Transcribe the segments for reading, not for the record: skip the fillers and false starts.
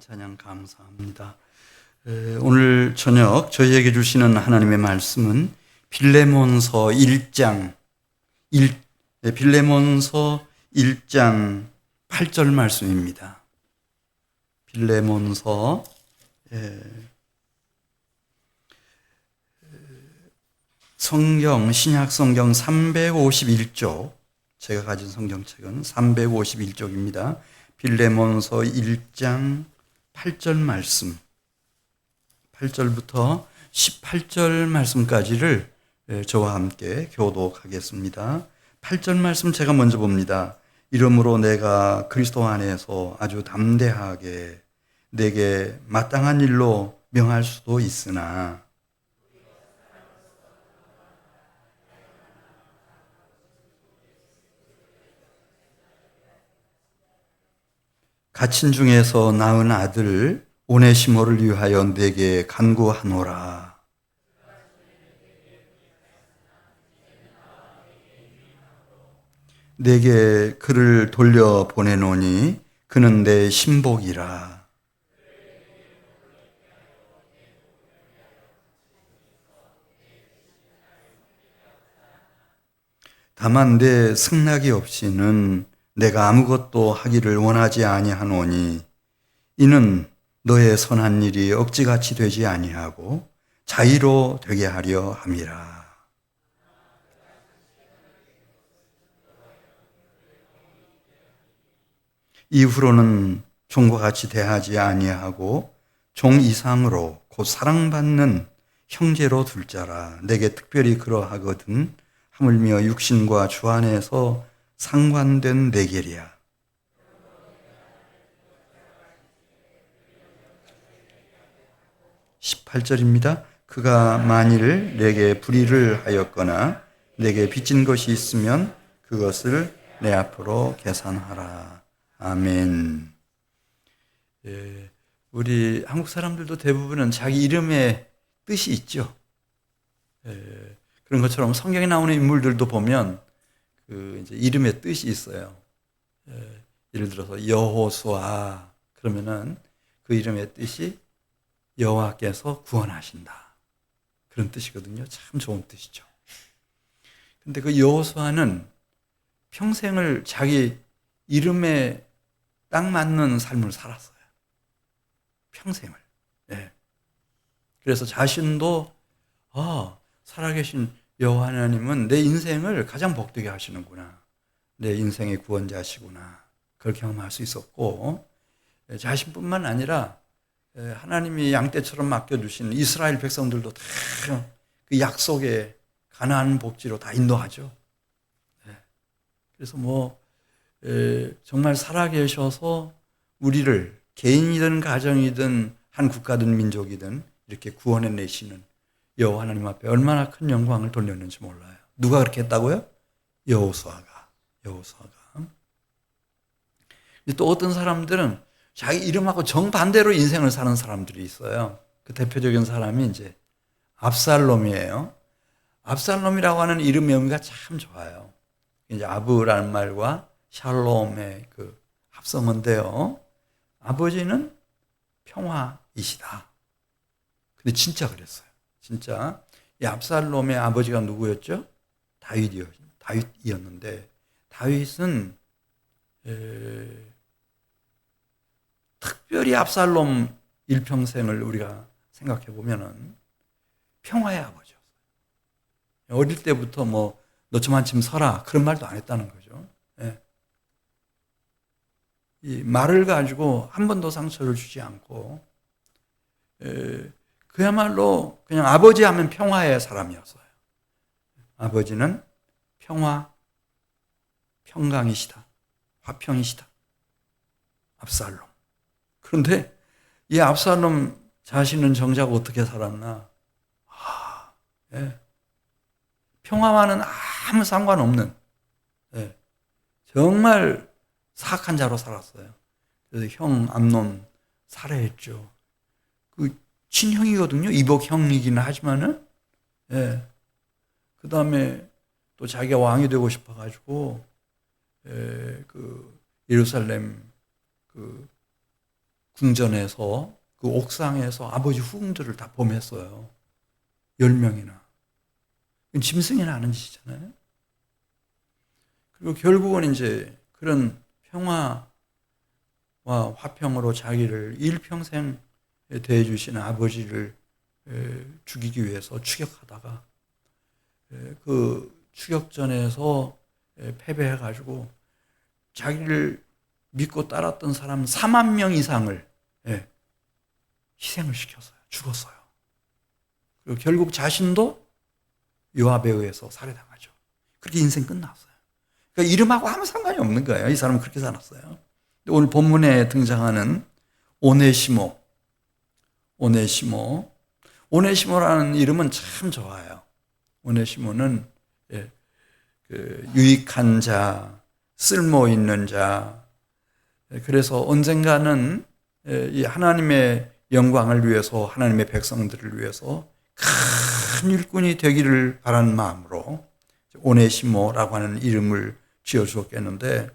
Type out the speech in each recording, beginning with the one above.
찬양 감사합니다. 오늘 저녁 저희에게 주시는 하나님의 말씀은 빌레몬서 1장 8절 말씀입니다. 빌레몬서 신약 성경 351쪽, 제가 가진 성경책은 351쪽입니다. 빌레몬서 1장 8절 말씀, 8절부터 18절 말씀까지를 저와 함께 교독하겠습니다. 8절 말씀 제가 먼저 봅니다. 이러므로 내가 그리스도 안에서 아주 담대하게 내게 마땅한 일로 명할 수도 있으나 갇힌 중에서 낳은 아들 오네시모를 위하여 내게 간구하노라. 내게 그를 돌려보내노니 그는 내 신복이라. 다만 내 승낙이 없이는 내가 아무것도 하기를 원하지 아니하노니 이는 너의 선한 일이 억지같이 되지 아니하고 자의로 되게 하려 함이라. 이후로는 종과 같이 대하지 아니하고 종 이상으로 곧 사랑받는 형제로 둘 자라. 내게 특별히 그러하거든 하물며 육신과 주 안에서 상관된 내겔이야. 18절입니다. 그가 만일 내게 불의를 하였거나 내게 빚진 것이 있으면 그것을 내 앞으로 계산하라. 아멘. 우리 한국 사람들도 대부분은 자기 이름에 뜻이 있죠. 그런 것처럼 성경에 나오는 인물들도 보면 이제 이름의 뜻이 있어요. 예를 들어서 여호수아 그러면은 그 이름의 뜻이 여호와께서 구원하신다, 그런 뜻이거든요. 참 좋은 뜻이죠. 근데 그 여호수아는 평생을 자기 이름에 딱 맞는 삶을 살았어요. 평생을. 그래서 자신도 살아계신 여호와 하나님은 내 인생을 가장 복되게 하시는구나, 내 인생의 구원자시구나, 그걸 경험할 수 있었고, 자신뿐만 아니라 하나님이 양떼처럼 맡겨주신 이스라엘 백성들도 다 그 약속의 가나안 복지로 다 인도하죠. 그래서 정말 살아계셔서 우리를 개인이든 가정이든 한 국가든 민족이든 이렇게 구원해내시는 여호와 하나님 앞에 얼마나 큰 영광을 돌렸는지 몰라요. 누가 그렇게 했다고요? 여호수아가. 또 어떤 사람들은 자기 이름하고 정반대로 인생을 사는 사람들이 있어요. 그 대표적인 사람이 이제 압살롬이에요. 압살롬이라고 하는 이름의 의미가 참 좋아요. 이제 아브라는 말과 샬롬의 그 합성어인데요. 아버지는 평화이시다. 근데 진짜 그랬어요. 진짜 이 압살롬의 아버지가 누구였죠? 다윗이었는데 다윗은 특별히 압살롬 일평생을 우리가 생각해 보면은 평화의 아버지였어요. 어릴 때부터 너 좀 한쯤 서라, 그런 말도 안 했다는 거죠. 이 말을 가지고 한 번도 상처를 주지 않고 그야말로 그냥 아버지 하면 평화의 사람이었어요. 아버지는 평강이시다, 화평이시다, 압살롬. 그런데 이 압살롬 자신은 정작 어떻게 살았나? 평화와는 아무 상관없는 정말 사악한 자로 살았어요. 그래서 형 암논 살해했죠. 그 친형이거든요. 이복형이긴 하지만은. 그 다음에 또 자기가 왕이 되고 싶어가지고 그 예루살렘 그 궁전에서 그 옥상에서 아버지 후궁들을 다 범했어요. 10명이나. 짐승이 나는 짓이잖아요. 그리고 결국은 이제 그런 평화와 화평으로 자기를 일평생 대해주시는 아버지를 죽이기 위해서 추격하다가 그 추격전에서 패배해가지고 자기를 믿고 따랐던 사람 4만 명 이상을 희생을 시켰어요. 죽었어요. 그리고 결국 자신도 요압에 의해서 살해당하죠. 그렇게 인생 끝났어요. 그러니까 이름하고 아무 상관이 없는 거예요. 이 사람은 그렇게 살았어요. 오늘 본문에 등장하는 오네시모라는 이름은 참 좋아요. 오네시모는 그 유익한 자, 쓸모 있는 자. 그래서 언젠가는 이 하나님의 영광을 위해서, 하나님의 백성들을 위해서 큰 일꾼이 되기를 바라는 마음으로 오네시모라고 하는 이름을 지어주었겠는데,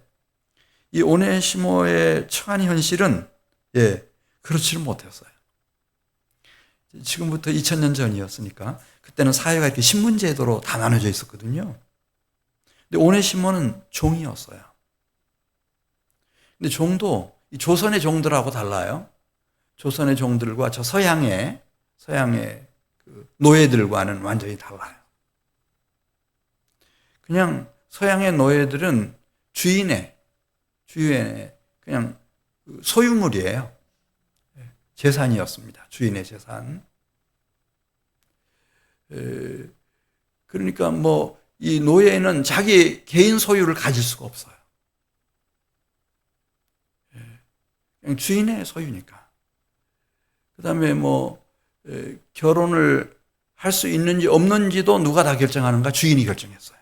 이 오네시모의 처한 현실은 그렇지를 못했어요. 지금부터 2000년 전이었으니까 그때는 사회가 이렇게 신분제도로 다 나눠져 있었거든요. 근데 오네시모는 종이었어요. 근데 종도 이 조선의 종들하고 달라요. 조선의 종들과 저 서양의 그 노예들과는 완전히 달라요. 그냥 서양의 노예들은 주인의 그냥 소유물이에요. 재산이었습니다. 주인의 재산. 그러니까 뭐 이 노예는 자기 개인 소유를 가질 수가 없어요. 그냥 주인의 소유니까. 그 다음에 뭐 결혼을 할 수 있는지 없는지도 누가 다 결정하는가? 주인이 결정했어요.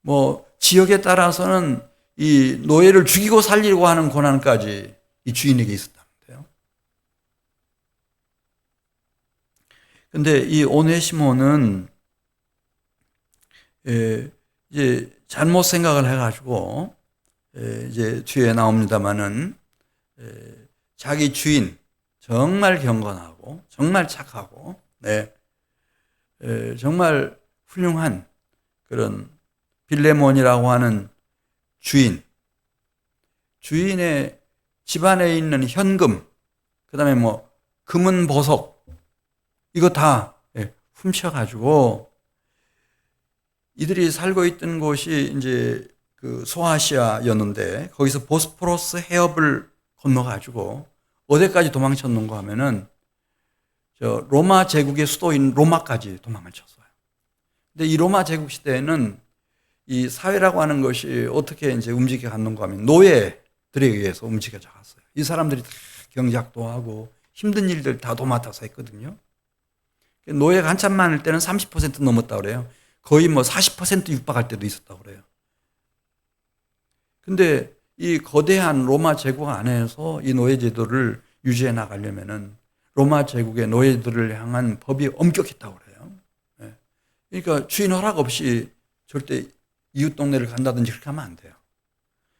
뭐 지역에 따라서는 이 노예를 죽이고 살리려고 하는 권한까지 이 주인에게 있었다는데요. 근데 이 오네시모는 이제 잘못 생각을 해가지고 이제 뒤에 나옵니다마는 자기 주인 정말 경건하고 정말 착하고 정말 훌륭한 그런 빌레몬이라고 하는 주인의 집안에 있는 현금, 그 다음에 뭐 금은 보석, 이거 다 훔쳐가지고 이들이 살고 있던 곳이 이제 그 소아시아였는데 거기서 보스포러스 해협을 건너가지고 어디까지 도망쳤는가 하면은 저 로마 제국의 수도인 로마까지 도망을 쳤어요. 근데 이 로마 제국 시대에는 이 사회라고 하는 것이 어떻게 이제 움직여 갔는가 하면 노예들에 의해서 움직여져 갔어요. 이 사람들이 다 경작도 하고 힘든 일들 다 도맡아서 했거든요. 노예가 한참 많을 때는 30% 넘었다고 그래요. 거의 뭐 40% 육박할 때도 있었다고 그래요. 근데 이 거대한 로마 제국 안에서 이 노예 제도를 유지해 나가려면은 로마 제국의 노예들을 향한 법이 엄격했다고 그래요. 그러니까 주인 허락 없이 절대 이웃 동네를 간다든지 그렇게 하면 안 돼요.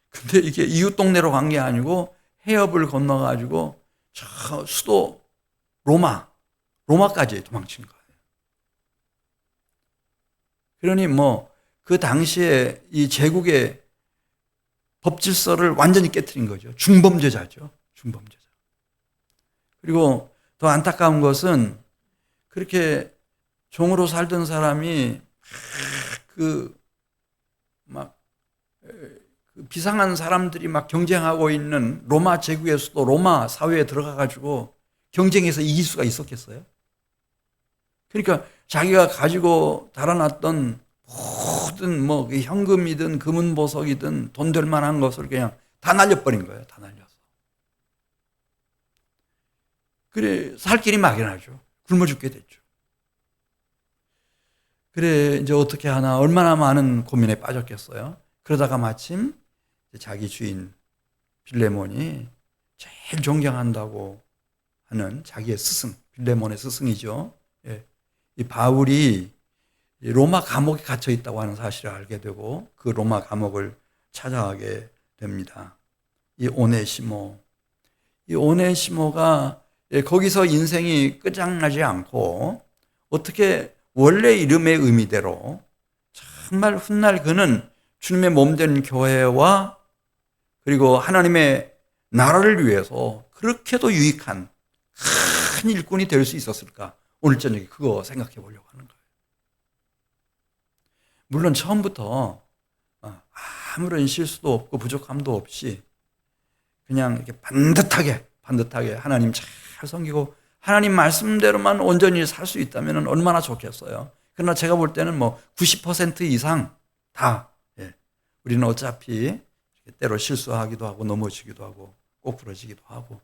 근데 이게 이웃 동네로 간 게 아니고 해협을 건너가지고 저 수도 로마까지 도망친 거예요. 그러니 뭐 그 당시에 이 제국의 법 질서를 완전히 깨트린 거죠. 중범죄자죠. 중범죄자. 그리고 더 안타까운 것은 그렇게 종으로 살던 사람이 그 비상한 사람들이 막 경쟁하고 있는 로마 제국의 수도 로마 사회에 들어가가지고 경쟁에서 이길 수가 있었겠어요? 그러니까 자기가 가지고 달아놨던 모든 뭐 현금이든 금은보석이든 돈 될 만한 것을 그냥 다 날려버린 거예요. 다 날려서. 그래 살 길이 막연하죠. 굶어 죽게 됐죠. 그래 이제 어떻게 하나 얼마나 많은 고민에 빠졌겠어요. 그러다가 마침 자기 주인 빌레몬이 제일 존경한다고 하는 자기의 스승, 빌레몬의 스승이죠. 이 바울이 로마 감옥에 갇혀 있다고 하는 사실을 알게 되고 그 로마 감옥을 찾아가게 됩니다. 이 오네시모. 이 오네시모가 거기서 인생이 끝장나지 않고 어떻게 원래 이름의 의미대로 정말 훗날 그는 주님의 몸된 교회와 그리고 하나님의 나라를 위해서 그렇게도 유익한 큰 일꾼이 될 수 있었을까? 오늘 저녁에 그거 생각해 보려고 하는 거예요. 물론 처음부터 아무런 실수도 없고 부족함도 없이 그냥 이렇게 반듯하게 하나님 잘 섬기고 하나님 말씀대로만 온전히 살 수 있다면 얼마나 좋겠어요. 그러나 제가 볼 때는 90% 이상 다 우리는 어차피 때로 실수하기도 하고 넘어지기도 하고 꼬꾸러지기도 하고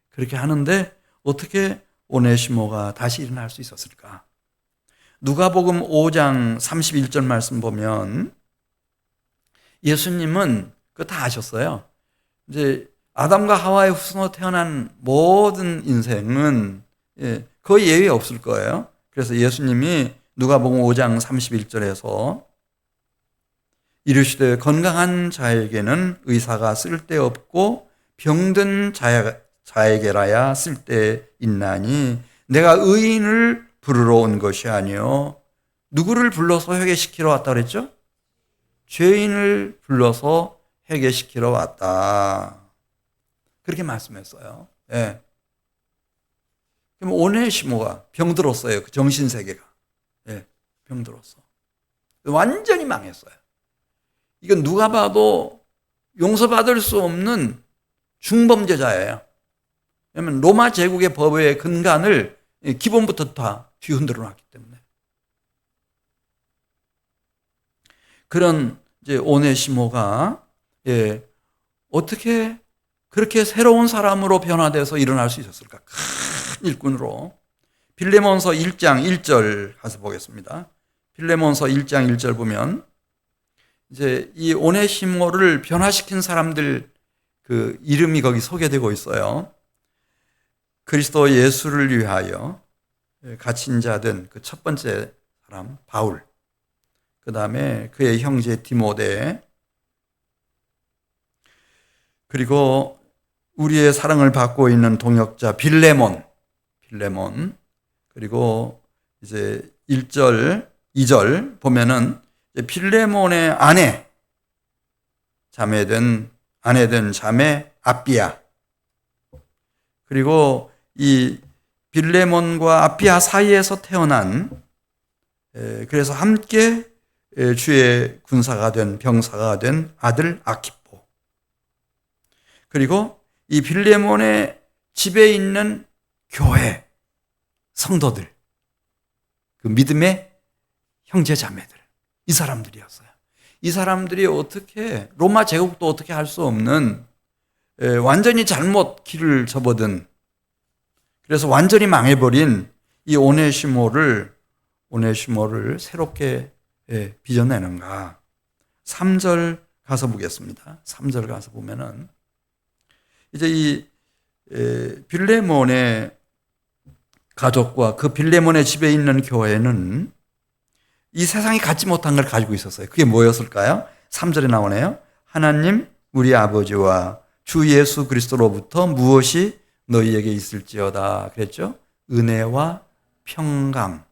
그렇게 하는데 어떻게 오네시모가 다시 일어날 수 있었을까? 누가복음 5장 31절 말씀 보면 예수님은 그거 다 아셨어요. 이제 아담과 하와의 후손으로 태어난 모든 인생은 거의 예외 없을 거예요. 그래서 예수님이 누가복음 5장 31절에서 이르시되 건강한 자에게는 의사가 쓸데없고 병든 자에게라야 쓸데있나니 내가 의인을 부르러 온 것이 아니요 누구를 불러서 회개시키러 왔다 그랬죠? 죄인을 불러서 회개시키러 왔다. 그렇게 말씀했어요. 그럼 오네시모가 병들었어요. 그 정신세계가. 병들었어. 완전히 망했어요. 이건 누가 봐도 용서받을 수 없는 중범죄자예요. 왜냐하면 로마 제국의 법의 근간을 기본부터 다 뒤흔들어 놨기 때문에. 그런 이제 오네시모가 어떻게 그렇게 새로운 사람으로 변화돼서 일어날 수 있었을까? 큰 일꾼으로. 빌레몬서 1장 1절 가서 보겠습니다. 빌레몬서 1장 1절 보면 이제 이 오네시모를 변화시킨 사람들 그 이름이 거기 소개되고 있어요. 그리스도 예수를 위하여 갇힌 자된 그 첫 번째 사람 바울, 그 다음에 그의 형제 디모데, 그리고 우리의 사랑을 받고 있는 동역자 빌레몬, 그리고 이제 1절, 2절 보면은 빌레몬의 아내된 자매 아비야, 그리고 이 빌레몬과 아비야 사이에서 태어난 그래서 함께 주의 군사가 된 병사가 된 아들 아키포, 그리고 이 빌레몬의 집에 있는 교회 성도들, 그 믿음의 형제 자매들, 이 사람들이었어요. 이 사람들이 어떻게 로마 제국도 어떻게 할 수 없는 완전히 잘못 길을 접어든, 그래서 완전히 망해버린 이 오네시모를 새롭게 빚어내는가. 3절 가서 보겠습니다. 3절 가서 보면은 이제 이 빌레몬의 가족과 그 빌레몬의 집에 있는 교회는 이 세상이 갖지 못한 걸 가지고 있었어요. 그게 뭐였을까요? 3절에 나오네요. 하나님 우리 아버지와 주 예수 그리스도로부터 무엇이 너희에게 있을지어다 그랬죠? 은혜와 평강.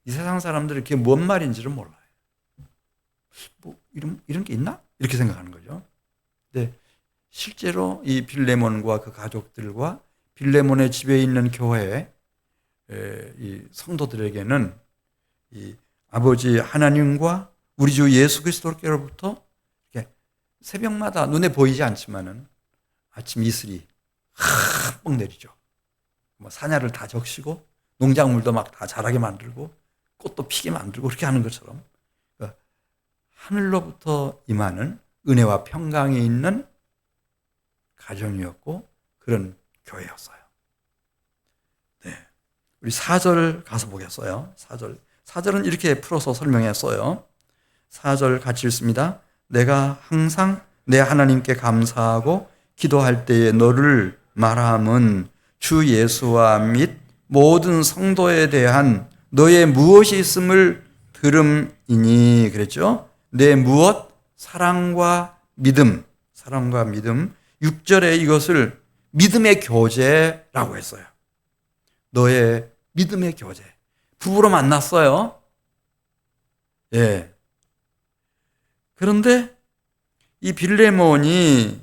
이 세상 사람들이 그게 뭔 말인지를 몰라요. 이런 게 있나? 이렇게 생각하는 거죠. 근데 실제로 이 빌레몬과 그 가족들과 빌레몬의 집에 있는 교회 이 성도들에게는 이 아버지 하나님과 우리 주 예수 그리스도께로부터 이렇게 새벽마다 눈에 보이지 않지만은 아침 이슬이 흠뻑 내리죠. 사냐를 다 적시고 농작물도 막 다 자라게 만들고 꽃도 피게 만들고 그렇게 하는 것처럼 그러니까 하늘로부터 임하는 은혜와 평강이 있는 가정이었고 그런 교회였어요. 우리 4절 가서 보겠어요. 4절은 이렇게 풀어서 설명했어요. 4절 같이 읽습니다. 내가 항상 내 하나님께 감사하고 기도할 때에 너를 말함은 주 예수와 및 모든 성도에 대한 너의 무엇이 있음을 들음이니 그랬죠. 내 무엇? 사랑과 믿음, 사랑과 믿음. 6절에 이것을 믿음의 교제라고 했어요. 너의 믿음의 교제. 부부로 만났어요. 예. 그런데 이 빌레몬이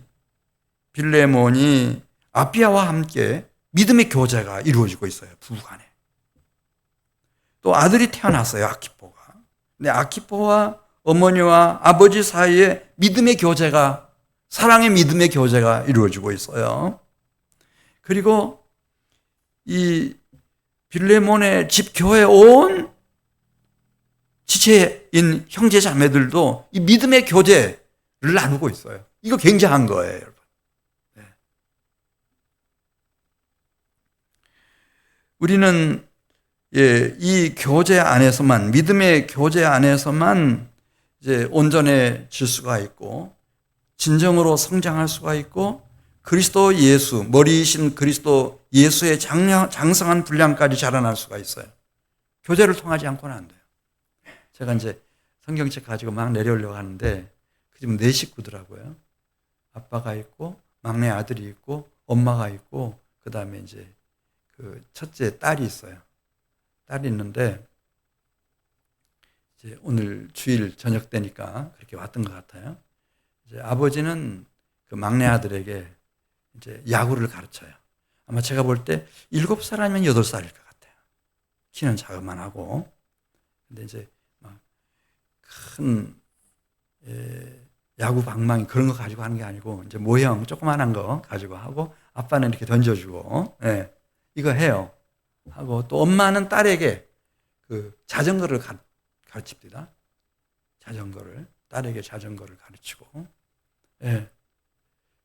아비아와 함께 믿음의 교제가 이루어지고 있어요. 부부간에. 또 아들이 태어났어요. 아키포가. 근데 아키포와 어머니와 아버지 사이에 믿음의 교제가, 사랑의 믿음의 교제가 이루어지고 있어요. 그리고 이 빌레몬의 집 교회 온 지체인 형제 자매들도 이 믿음의 교제를 나누고 있어요. 이거 굉장한 거예요, 여러분. 네. 우리는 이 교제 안에서만, 믿음의 교제 안에서만 이제 온전해질 수가 있고, 진정으로 성장할 수가 있고, 그리스도 예수, 머리이신 그리스도 예수의 장성한 분량까지 자라날 수가 있어요. 교제를 통하지 않고는 안 돼요. 제가 이제 성경책 가지고 막 내려오려고 하는데, 그 집은 4식구더라고요. 아빠가 있고, 막내 아들이 있고, 엄마가 있고, 그 다음에 이제 그 첫째 딸이 있어요. 딸이 있는데, 이제 오늘 주일 저녁 때니까 그렇게 왔던 것 같아요. 이제 아버지는 그 막내 아들에게 이제 야구를 가르쳐요. 아마 제가 볼 때 7살 아니면 8살일 것 같아요. 키는 작을만 하고. 근데 이제 막 큰 야구 방망이 그런 거 가지고 하는 게 아니고 이제 모형 조그만한 거 가지고 하고 아빠는 이렇게 던져주고 이거 해요. 하고 또 엄마는 딸에게 그 자전거를 가르칩니다. 딸에게 자전거를 가르치고.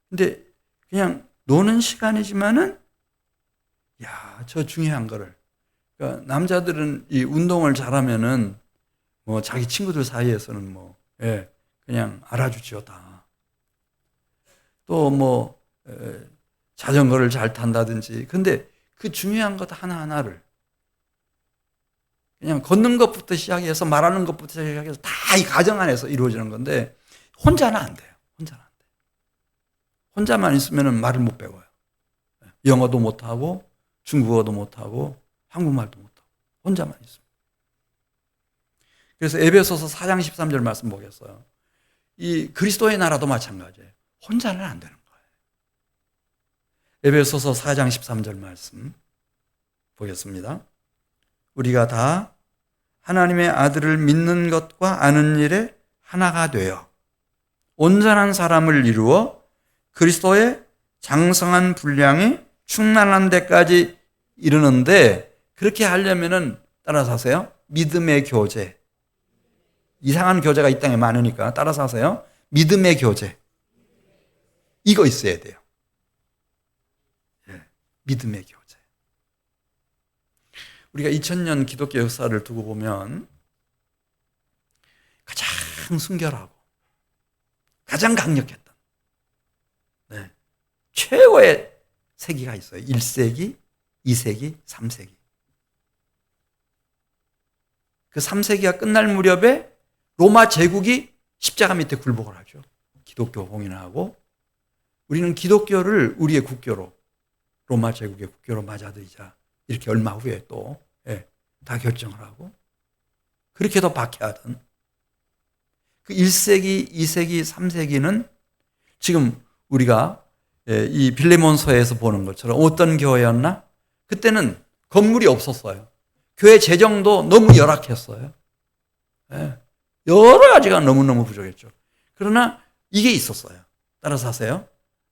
근데 그냥 노는 시간이지만은, 저 중요한 거를. 그러니까 남자들은 이 운동을 잘하면은 뭐 자기 친구들 사이에서는 뭐, 그냥 알아주죠, 다. 또 뭐, 자전거를 잘 탄다든지. 근데 그 중요한 것 하나하나를 그냥 걷는 것부터 시작해서 말하는 것부터 시작해서 다 이 가정 안에서 이루어지는 건데, 혼자는 안 돼요. 혼자만 있으면 말을 못 배워요. 영어도 못하고, 중국어도 못하고, 한국말도 못하고, 혼자만 있으면. 그래서 에베소서 4장 13절 말씀 보겠어요. 이 그리스도의 나라도 마찬가지예요. 혼자는 안 되는 거예요. 에베소서 4장 13절 말씀 보겠습니다. 우리가 다 하나님의 아들을 믿는 것과 아는 일에 하나가 되어 온전한 사람을 이루어 그리스도의 장성한 분량이 충만한 데까지 이르는데, 그렇게 하려면은 따라서 하세요. 믿음의 교제. 이상한 교제가 이 땅에 많으니까 따라서 하세요. 믿음의 교제. 이거 있어야 돼요. 믿음의 교제. 우리가 2000년 기독교 역사를 두고 보면 가장 순결하고 가장 강력했던 최고의 세기가 있어요. 1세기, 2세기, 3세기. 그 3세기가 끝날 무렵에 로마 제국이 십자가 밑에 굴복을 하죠. 기독교 홍인하고. 우리는 기독교를 우리의 국교로, 로마 제국의 국교로 맞아들이자. 이렇게 얼마 후에 또 다 결정을 하고. 그렇게 더 박해하던 그 1세기, 2세기, 3세기는 지금 우리가 이 빌레몬서에서 보는 것처럼 어떤 교회였나? 그때는 건물이 없었어요. 교회 재정도 너무 열악했어요. 여러 가지가 너무너무 부족했죠. 그러나 이게 있었어요. 따라서 하세요.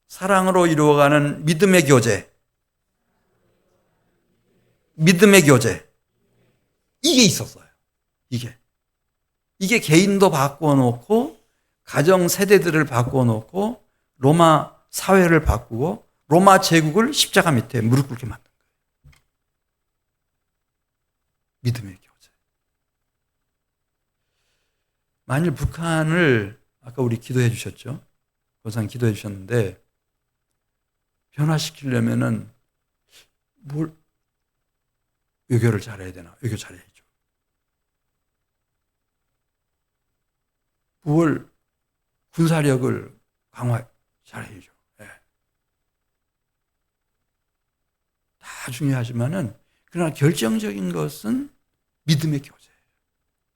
사랑으로 이루어가는 믿음의 교제. 믿음의 교제. 이게 있었어요. 이게 개인도 바꿔놓고, 가정 세대들을 바꿔놓고, 로마 사회를 바꾸고, 로마 제국을 십자가 밑에 무릎 꿇게 만든 거예요. 믿음의 교제. 만일 북한을, 아까 우리 기도해 주셨죠? 고상 기도해 주셨는데, 변화시키려면은 뭘, 외교를 잘해야 되나? 외교 잘해야죠. 뭘 군사력을 강화 잘해야죠. 예. 다 중요하지만은 그러나 결정적인 것은 믿음의 교제예요.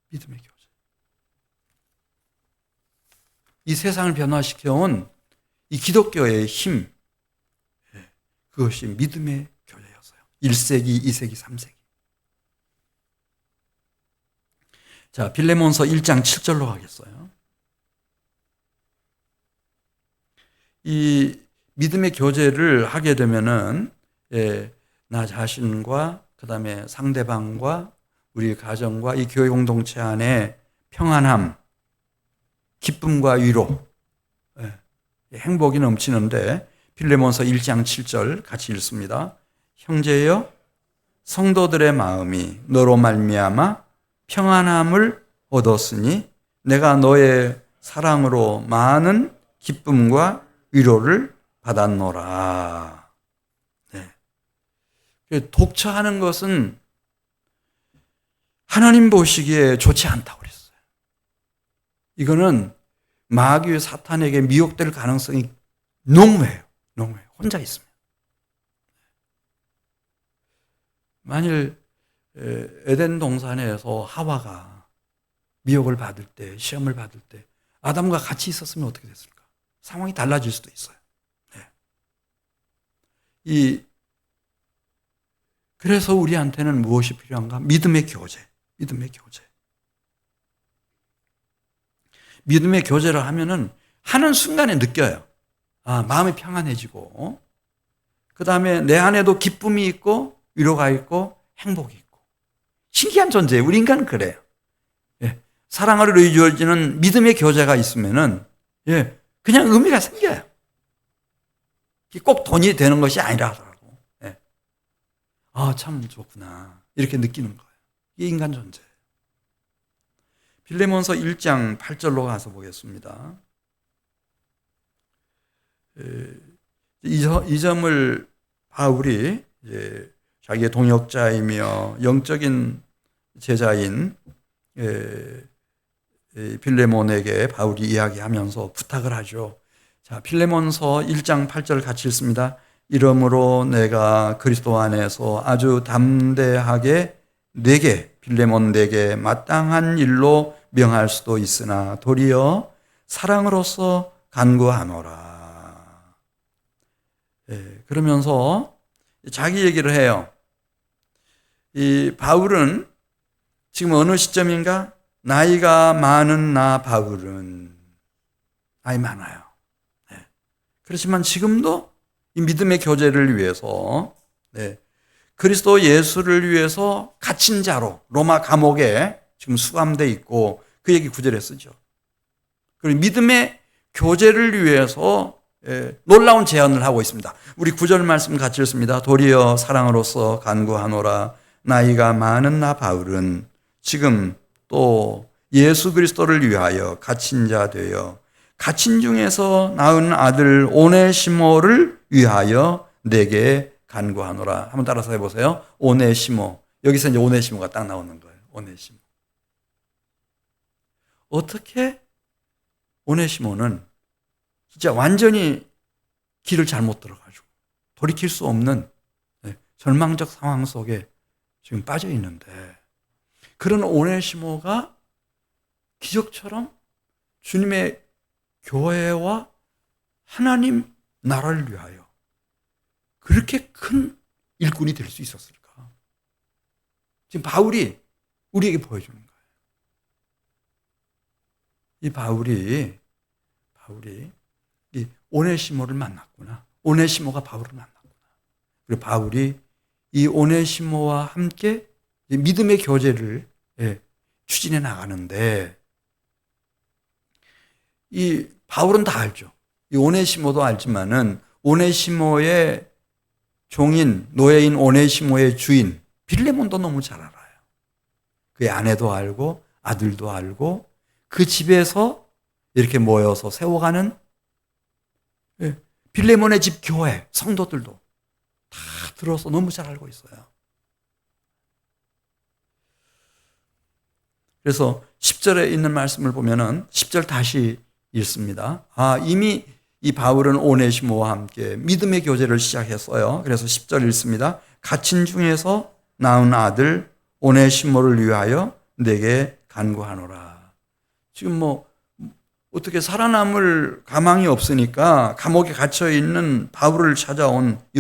믿음의 교제. 이 세상을 변화시켜온 이 기독교의 힘, 예. 그것이 믿음의 교제였어요. 1세기, 2세기, 3세기. 자, 빌레몬서 1장 7절로 가겠어요. 이 믿음의 교제를 하게 되면은, 예, 나 자신과 그다음에 상대방과 우리 가정과 이 교회 공동체 안에 평안함, 기쁨과 위로, 예, 행복이 넘치는데 빌레몬서 1장 7절 같이 읽습니다. 형제여, 성도들의 마음이 너로 말미암아 평안함을 얻었으니 내가 너의 사랑으로 많은 기쁨과 위로를 받았노라. 네. 독처하는 것은 하나님 보시기에 좋지 않다고 그랬어요. 이거는 마귀의 사탄에게 미혹될 가능성이 농후해요. 농후해요. 혼자 있으면. 만일 에덴 동산에서 하와가 미혹을 받을 때, 시험을 받을 때 아담과 같이 있었으면 어떻게 됐을까? 상황이 달라질 수도 있어요. 네. 그래서 우리한테는 무엇이 필요한가? 믿음의 교제. 믿음의 교제. 믿음의 교제를 하면은 하는 순간에 느껴요. 아, 마음이 평안해지고, 그 다음에 내 안에도 기쁨이 있고, 위로가 있고, 행복이 있고. 신기한 존재예요. 우리 인간은 그래요. 예. 사랑으로 이루어지는 믿음의 교제가 있으면은, 예, 그냥 의미가 생겨요. 꼭 돈이 되는 것이 아니라 하더라고. 예. 아, 참 좋구나. 이렇게 느끼는 거예요. 이게 인간 존재예요. 빌레몬서 1장 8절로 가서 보겠습니다. 이 점을 바울이 자기의 동역자이며 영적인 제자인 빌레몬에게 바울이 이야기하면서 부탁을 하죠. 자, 빌레몬서 1장 8절 같이 읽습니다. 이러므로 내가 그리스도 안에서 아주 담대하게 빌레몬 내게 마땅한 일로 명할 수도 있으나 도리어 사랑으로서 간구하노라. 그러면서 자기 얘기를 해요. 이 바울은 지금 어느 시점인가? 나이가 많은 나 바울은 나이 많아요. 그렇지만 지금도 이 믿음의 교제를 위해서 그리스도 예수를 위해서 갇힌 자로 로마 감옥에 지금 수감돼 있고 그 얘기 9절에 쓰죠. 그리고 믿음의 교제를 위해서 놀라운 제안을 하고 있습니다. 우리 9절 말씀 같이 읽습니다. 도리어 사랑으로서 간구하노라. 나이가 많은 나 바울은 지금 또 예수 그리스도를 위하여 갇힌 자 되어 갇힌 중에서 낳은 아들 오네시모를 위하여 내게 간구하노라. 한번 따라서 해보세요. 오네시모. 여기서 이제 오네시모가 딱 나오는 거예요. 오네시모. 어떻게 오네시모는 진짜 완전히 길을 잘못 들어가지고 돌이킬 수 없는 절망적 상황 속에 지금 빠져 있는데 그런 오네시모가 기적처럼 주님의 교회와 하나님 나라를 위하여 그렇게 큰 일꾼이 될 수 있었을까? 지금 바울이 우리에게 보여주는 거예요. 이 바울이 이 오네시모를 만났구나. 오네시모가 바울을 만났구나. 그리고 바울이 이 오네시모와 함께 믿음의 교제를 추진해 나가는데 이 바울은 다 알죠. 이 오네시모도 알지만은 오네시모의 종인 노예인 오네시모의 주인 빌레몬도 너무 잘 알아요. 그의 아내도 알고 아들도 알고 그 집에서 이렇게 모여서 세워가는 빌레몬의 집 교회 성도들도 다 들어서 너무 잘 알고 있어요. 그래서 10절에 있는 말씀을 보면은 10절 다시 읽습니다. 아, 이미 이 바울은 오네시모와 함께 믿음의 교제를 시작했어요. 그래서 10절 읽습니다. 갇힌 중에서 낳은 아들 오네시모를 위하여 내게 간구하노라. 지금 어떻게 살아남을 가망이 없으니까 감옥에 갇혀 있는 바울을 찾아온 이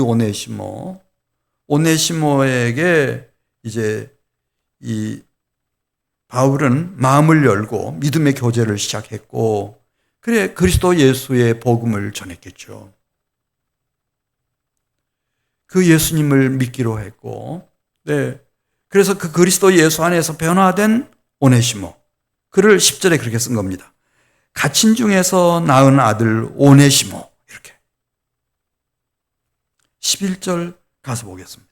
오네시모에게 이제 이 바울은 마음을 열고 믿음의 교제를 시작했고, 그래 그리스도 예수의 복음을 전했겠죠. 그 예수님을 믿기로 했고, 네. 그래서 그 그리스도 예수 안에서 변화된 오네시모, 그를 10절에 그렇게 쓴 겁니다. 갇힌 중에서 낳은 아들 오네시모, 이렇게. 11절 가서 보겠습니다.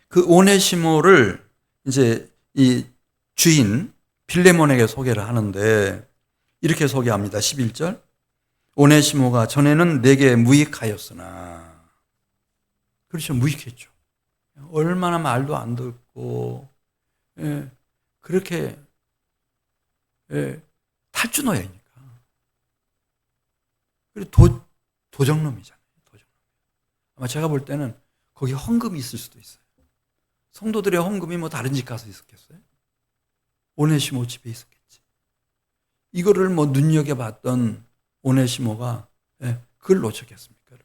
그 오네시모를 이제 이 주인 빌레몬에게 소개를 하는데 이렇게 소개합니다. 11절. 오네시모가 전에는 내게 무익하였으나, 그렇죠, 무익했죠. 얼마나 말도 안 듣고, 그렇게 탈주노예니까. 그리고 도적놈이잖아요. 도적놈. 아마 제가 볼 때는 거기 헌금이 있을 수도 있어요. 성도들의 헌금이 다른 집 가서 있었겠어요? 오네시모 집에 있었겠지. 이거를 눈여겨봤던 오네시모가 그걸 놓쳤겠습니까?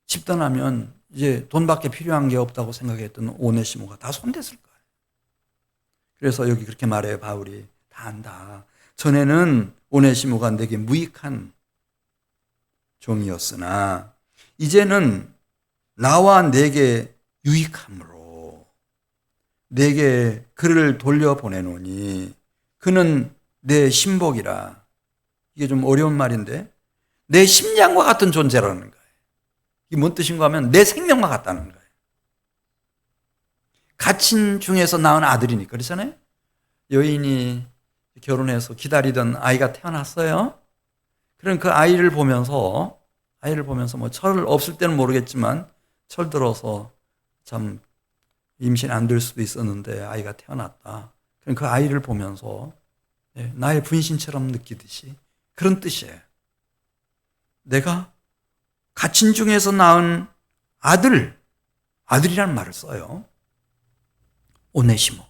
집단하면 이제 돈밖에 필요한 게 없다고 생각했던 오네시모가 다 손댔을 거예요. 그래서 여기 그렇게 말해요. 바울이 다 안다. 전에는 오네시모가 내게 무익한 종이었으나 이제는 나와 내게 유익함으로 내게 그를 돌려보내노니 그는 내 신복이라. 이게 좀 어려운 말인데 내 심장과 같은 존재라는 거예요. 이게 뭔 뜻인가 하면 내 생명과 같다는 거예요. 갇힌 중에서 낳은 아들이니까. 그렇잖아요. 여인이 결혼해서 기다리던 아이가 태어났어요. 그럼 그 아이를 보면서 철 없을 때는 모르겠지만 철 들어서 참 임신 안 될 수도 있었는데 아이가 태어났다. 그럼 그 아이를 보면서 나의 분신처럼 느끼듯이 그런 뜻이에요. 내가 갇힌 중에서 낳은 아들이라는 말을 써요. 오네시모.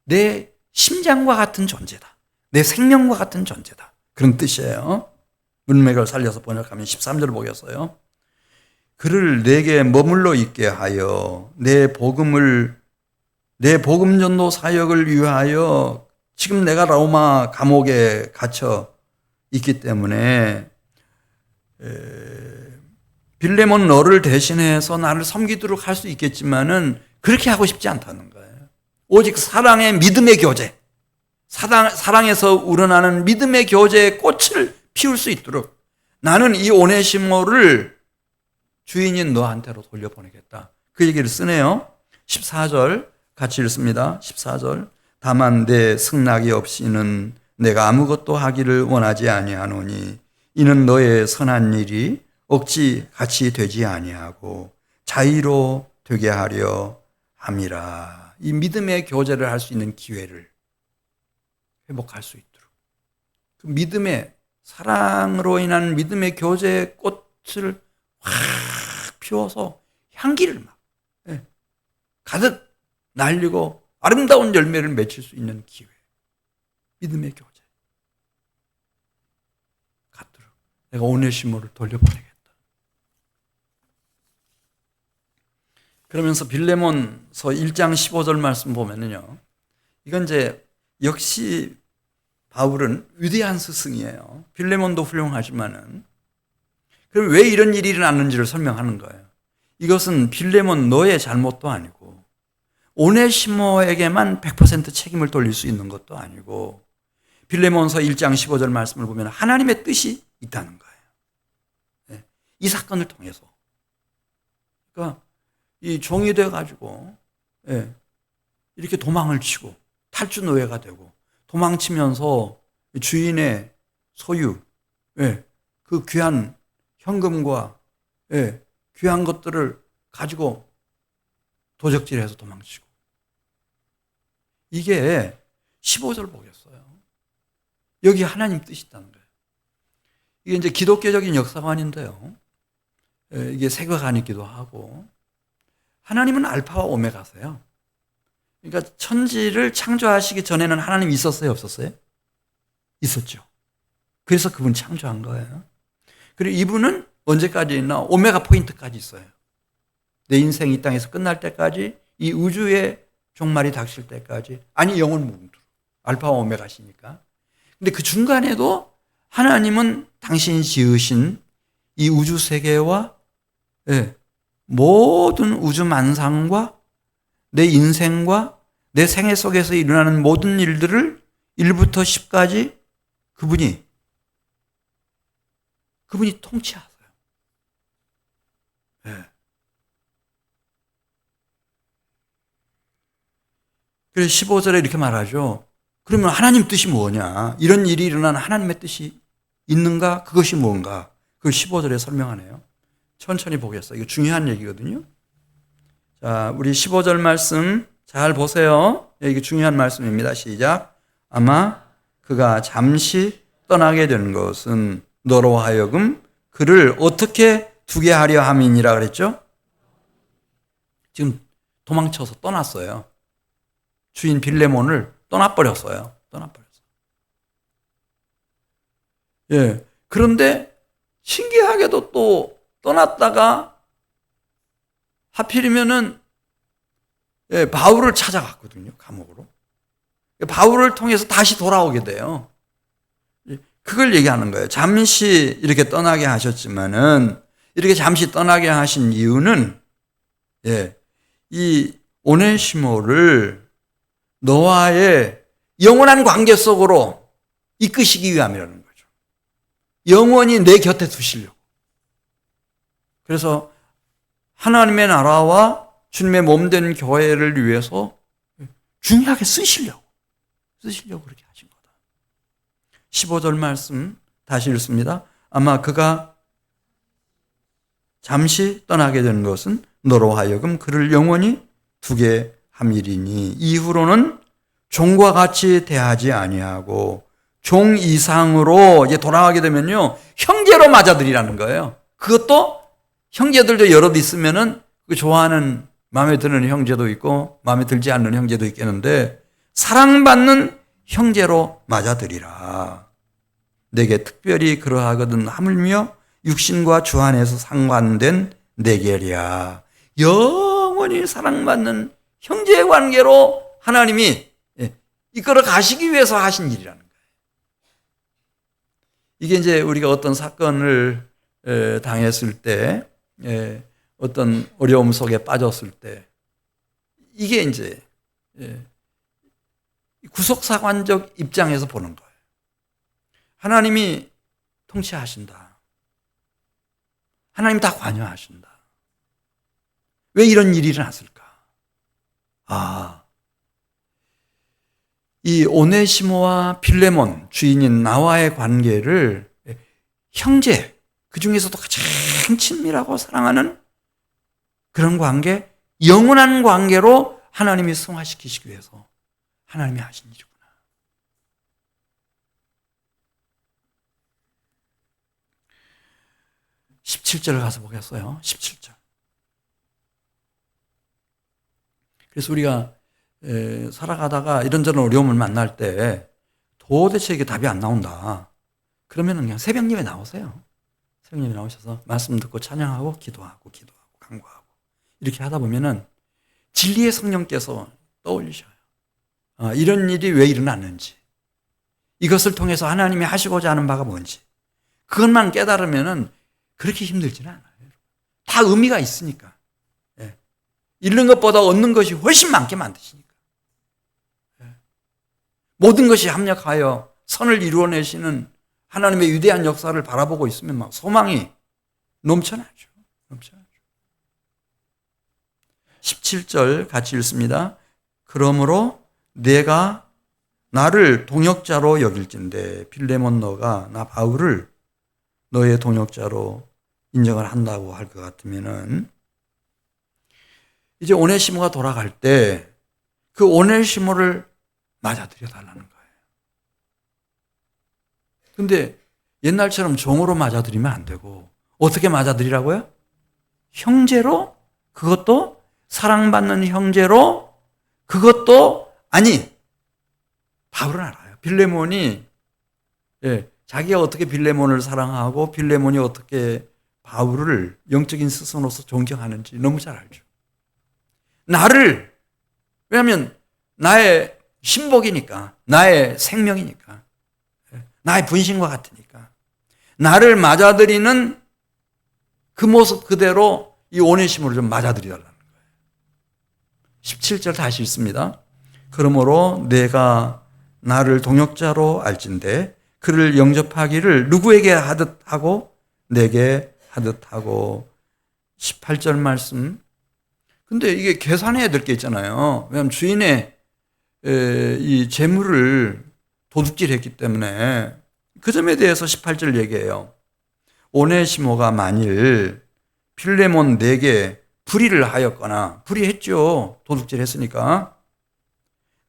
내 심장과 같은 존재다. 내 생명과 같은 존재다. 그런 뜻이에요. 문맥을 살려서 번역하면 13절 보겠어요. 그를 내게 머물러 있게 하여 내 복음 전도 사역을 위하여 지금 내가 로마 감옥에 갇혀 있기 때문에 빌레몬 너를 대신해서 나를 섬기도록 할 수 있겠지만은 그렇게 하고 싶지 않다는 거예요. 오직 사랑의 믿음의 교제, 사랑에서 우러나는 믿음의 교제의 꽃을 피울 수 있도록 나는 이 오네시모를 주인인 너한테로 돌려보내겠다. 그 얘기를 쓰네요. 14절 같이 읽습니다. 14절. 다만 내 승낙이 없이는 내가 아무것도 하기를 원하지 아니하노니 이는 너의 선한 일이 억지 같이 되지 아니하고 자의로 되게 하려 함이라. 이 믿음의 교제를 할 수 있는 기회를 회복할 수 있도록 그 믿음의 사랑으로 인한 믿음의 교제의 꽃을 확 피워서 향기를 막 가득 날리고 아름다운 열매를 맺힐 수 있는 기회. 믿음의 교제. 갖도록 내가 오네시모를 돌려보내겠다. 그러면서 빌레몬서 1장 15절 말씀 보면은요. 이건 이제 역시 바울은 위대한 스승이에요. 빌레몬도 훌륭하지만은 그럼 왜 이런 일이 일어났는지를 설명하는 거예요. 이것은 빌레몬 너의 잘못도 아니고 오네시모에게만 100% 책임을 돌릴 수 있는 것도 아니고 빌레몬서 1장 15절 말씀을 보면 하나님의 뜻이 있다는 거예요. 이 사건을 통해서. 그러니까 이 종이 돼가지고 이렇게 도망을 치고 탈주 노예가 되고 도망치면서 주인의 소유, 그 귀한 현금과 귀한 것들을 가지고 도적질해서 도망치고. 이게 15절 보겠어요. 여기 하나님 뜻이 있다는 거예요. 이게 이제 기독교적인 역사관인데요. 이게 세계관이기도 하고, 하나님은 알파와 오메가세요. 그러니까 천지를 창조하시기 전에는 하나님이 있었어요, 없었어요? 있었죠. 그래서 그분 창조한 거예요. 그리고 이분은 언제까지 있나? 오메가 포인트까지 있어요. 내 인생이 이 땅에서 끝날 때까지, 이 우주의 종말이 닥칠 때까지, 아니 영원 무궁토록 알파와 오메가시니까. 근데 그 중간에도 하나님은 당신이 지으신 이 우주 세계와 모든 우주 만상과 내 인생과 내 생애 속에서 일어나는 모든 일들을 1부터 10까지 그분이 통치하세요. 그래서 15절에 이렇게 말하죠. 그러면 하나님 뜻이 뭐냐? 이런 일이 일어나는 하나님의 뜻이 있는가? 그것이 뭔가? 그걸 15절에 설명하네요. 천천히 보겠어요. 이거 중요한 얘기거든요. 자, 우리 15절 말씀 잘 보세요. 이게 중요한 말씀입니다. 시작. 아마 그가 잠시 떠나게 된 것은 너로 하여금 그를 어떻게 두게 하려 함이니라 그랬죠? 지금 도망쳐서 떠났어요. 주인 빌레몬을 떠나버렸어요. 예. 그런데 신기하게도 또 떠났다가 하필이면은 바울을 찾아갔거든요. 감옥으로. 바울을 통해서 다시 돌아오게 돼요. 그걸 얘기하는 거예요. 잠시 이렇게 떠나게 하셨지만은, 이렇게 잠시 떠나게 하신 이유는 이 오네시모를 너와의 영원한 관계 속으로 이끄시기 위함이라는 거죠. 영원히 내 곁에 두시려고. 그래서 하나님의 나라와 주님의 몸된 교회를 위해서 중요하게 쓰시려고 그렇게 하신 거다. 15절 말씀 다시 읽습니다. 아마 그가 잠시 떠나게 된 것은 너로 하여금 그를 영원히 두게 함이리니 이후로는 종과 같이 대하지 아니하고 종 이상으로 이제 돌아가게 되면요, 형제로 맞아들이라는 거예요. 그것도 형제들도 여럿 있으면은 그 좋아하는 마음에 드는 형제도 있고 마음에 들지 않는 형제도 있겠는데, 사랑받는 형제로 맞아들이라. 내게 특별히 그러하거든 하물며 육신과 주 안에서 상관된 내게랴. 영원히 사랑받는 형제의 관계로 하나님이 이끌어 가시기 위해서 하신 일이라는 거예요. 이게 이제 우리가 어떤 사건을 당했을 때, 어떤 어려움 속에 빠졌을 때, 이게 이제 구속사관적 입장에서 보는 거예요. 하나님이 통치하신다. 하나님 다 관여하신다. 왜 이런 일이 일어났을까? 이 오네시모와 빌레몬, 주인인 나와의 관계를 형제, 그 중에서도 가장 친밀하고 사랑하는 그런 관계, 영원한 관계로 하나님이 승화시키시기 위해서 하나님이 하신 일이구나. 17절을 가서 보겠어요. 17절. 그래서 우리가 살아가다가 이런저런 어려움을 만날 때 도대체 이게 답이 안 나온다. 그러면 그냥 새벽 예배 나오세요. 새벽 예배 나오셔서 말씀 듣고 찬양하고 기도하고 간구하고 이렇게 하다 보면은 진리의 성령께서 떠올리셔요. 이런 일이 왜 일어났는지, 이것을 통해서 하나님이 하시고자 하는 바가 뭔지, 그것만 깨달으면은 그렇게 힘들지는 않아요. 다 의미가 있으니까. 잃는 것보다 얻는 것이 훨씬 많게 만드시니까. 모든 것이 합력하여 선을 이루어내시는 하나님의 위대한 역사를 바라보고 있으면 막 소망이 넘쳐나죠. 17절 같이 읽습니다. 그러므로 내가 나를 동역자로 여길진대 빌레몬 너가 나 바울을 너의 동역자로 인정을 한다고 할 것 같으면은, 이제 오네시모가 돌아갈 때 그 오네시모를 맞아들여 달라는 거예요. 근데 옛날처럼 종으로 맞아들이면 안 되고 어떻게 맞아들이라고요? 형제로, 그것도 사랑받는 형제로, 그것도 아니, 바울은 알아요. 빌레몬이 자기가 어떻게 빌레몬을 사랑하고 빌레몬이 어떻게 바울을 영적인 스승으로서 존경하는지 너무 잘 알죠. 나를, 왜냐하면 나의 신복이니까, 나의 생명이니까, 나의 분신과 같으니까 나를 맞아들이는 그 모습 그대로 이 오네시모를 좀 맞아들이달라는 거예요. 17절 다시 읽습니다. 그러므로 내가 나를 동역자로 알진대 그를 영접하기를 누구에게 하듯 하고 내게 하듯 하고. 18절 말씀. 근데 이게 계산해야 될 게 있잖아요. 왜냐하면 주인의 이 재물을 도둑질했기 때문에 그 점에 대해서 18절 얘기해요. 오네시모가 만일 필레몬 내게 불의를 하였거나, 불의했죠. 도둑질 했으니까.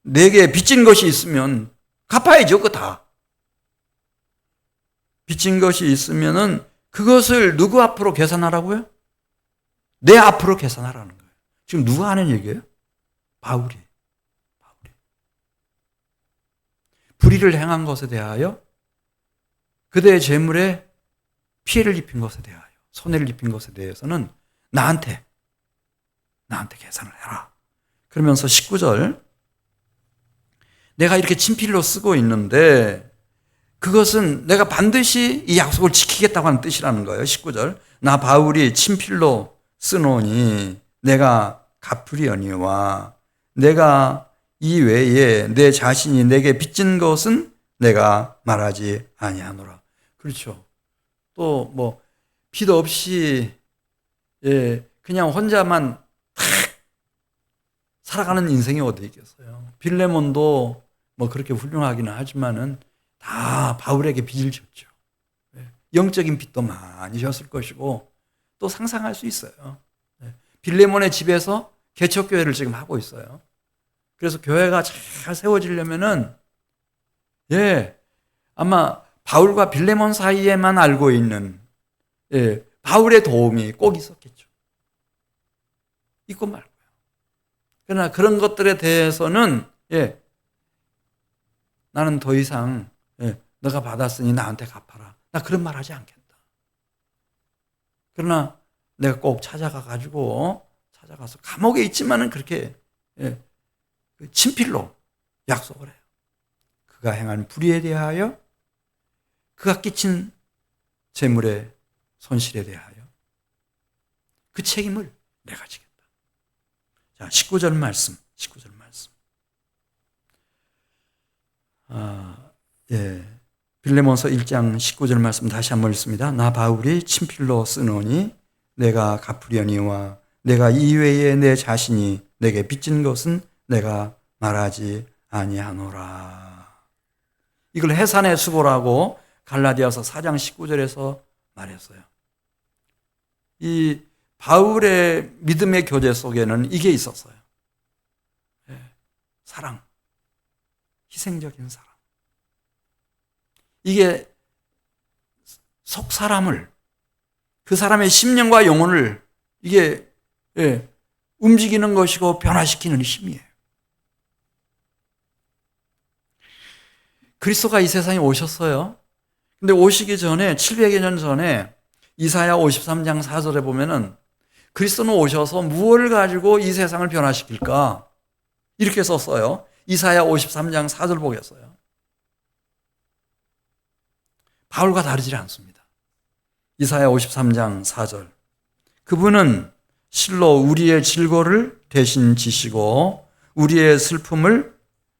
내게 빚진 것이 있으면 갚아야죠. 그거 다. 빚진 것이 있으면은 그것을 누구 앞으로 계산하라고요? 내 앞으로 계산하라는 거예요. 지금 누가 하는 얘기예요? 바울이. 불의를 행한 것에 대하여, 그대의 재물에 피해를 입힌 것에 대하여, 손해를 입힌 것에 대해서는 나한테 계산을 해라. 그러면서 19절, 내가 이렇게 친필로 쓰고 있는데 그것은 내가 반드시 이 약속을 지키겠다고 하는 뜻이라는 거예요. 19절, 나 바울이 친필로 쓰노니 내가 갚으려니와 내가 이 외에 내 자신이 내게 빚진 것은 내가 말하지 아니하노라. 그렇죠. 또 뭐 빚 없이 그냥 혼자만 탁 살아가는 인생이 어디 있겠어요. 빌레몬도 뭐 그렇게 훌륭하기는 하지만은 다 바울에게 빚을 졌죠. 영적인 빚도 많이 졌을 것이고, 또 상상할 수 있어요. 빌레몬의 집에서 개척교회를 지금 하고 있어요. 그래서 교회가 잘 세워지려면은, 아마 바울과 빌레몬 사이에만 알고 있는, 바울의 도움이 꼭 있었겠죠. 있고 말고요. 그러나 그런 것들에 대해서는, 나는 더 이상, 너가 받았으니 나한테 갚아라. 나 그런 말 하지 않겠다. 그러나 내가 꼭 찾아가서 감옥에 있지만은 그렇게, 친필로 약속을 해요. 그가 행한 불의에 대하여, 그가 끼친 재물의 손실에 대하여 그 책임을 내가 지겠다. 자, 19절 말씀. 빌레몬서 1장 19절 말씀 다시 한번 읽습니다. 나 바울이 친필로 쓰노니 내가 갚으려니와 내가 이외에 내 자신이 내게 빚진 것은 내가 말하지 아니하노라. 이걸 해산의 수고라고 갈라디아서 4장 19절에서 말했어요. 이 바울의 믿음의 교제 속에는 이게 있었어요. 사랑, 희생적인 사랑. 이게 속 사람을, 그 사람의 심령과 영혼을 이게 움직이는 것이고 변화시키는 힘이에요. 그리스도가 이 세상에 오셨어요. 근데 오시기 전에 700여 년 전에 이사야 53장 4절에 보면은 그리스도는 오셔서 무엇을 가지고 이 세상을 변화시킬까? 이렇게 썼어요. 이사야 53장 4절 보겠어요. 바울과 다르지 않습니다. 이사야 53장 4절. 그분은 실로 우리의 질고를 대신 지시고 우리의 슬픔을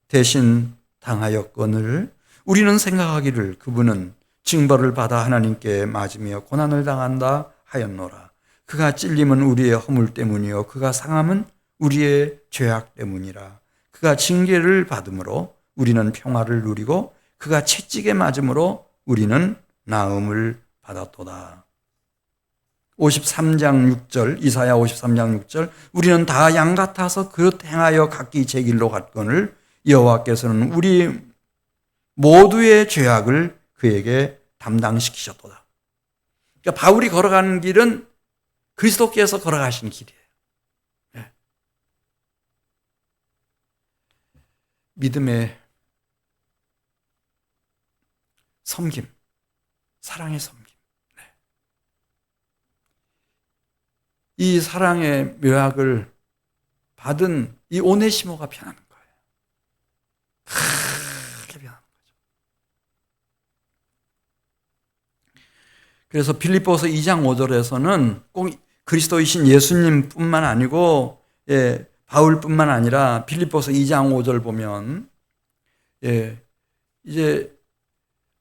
대신 당하였거늘 우리는 생각하기를 그분은 징벌을 받아 하나님께 맞으며 고난을 당한다 하였노라. 그가 찔림은 우리의 허물 때문이요 그가 상함은 우리의 죄악 때문이라. 그가 징계를 받음으로 우리는 평화를 누리고 그가 채찍에 맞음으로 우리는 나음을 받았도다. 53장 6절, 이사야 53장 6절, 우리는 다 양 같아서 그릇 행하여 각기 제 길로 갔거늘 여호와께서는 우리 모두의 죄악을 그에게 담당시키셨도다. 그러니까 바울이 걸어가는 길은 그리스도께서 걸어가신 길이에요. 네. 믿음의 섬김, 사랑의 섬김. 네. 이 사랑의 묘약을 받은 이 오네시모가 변하는 거예요. 크게 변하는 거죠. 그래서 빌립보서 2장 5절에서는 꼭 그리스도이신 예수님뿐만 아니고 바울뿐만 아니라 빌립보서 2장 5절 보면 이제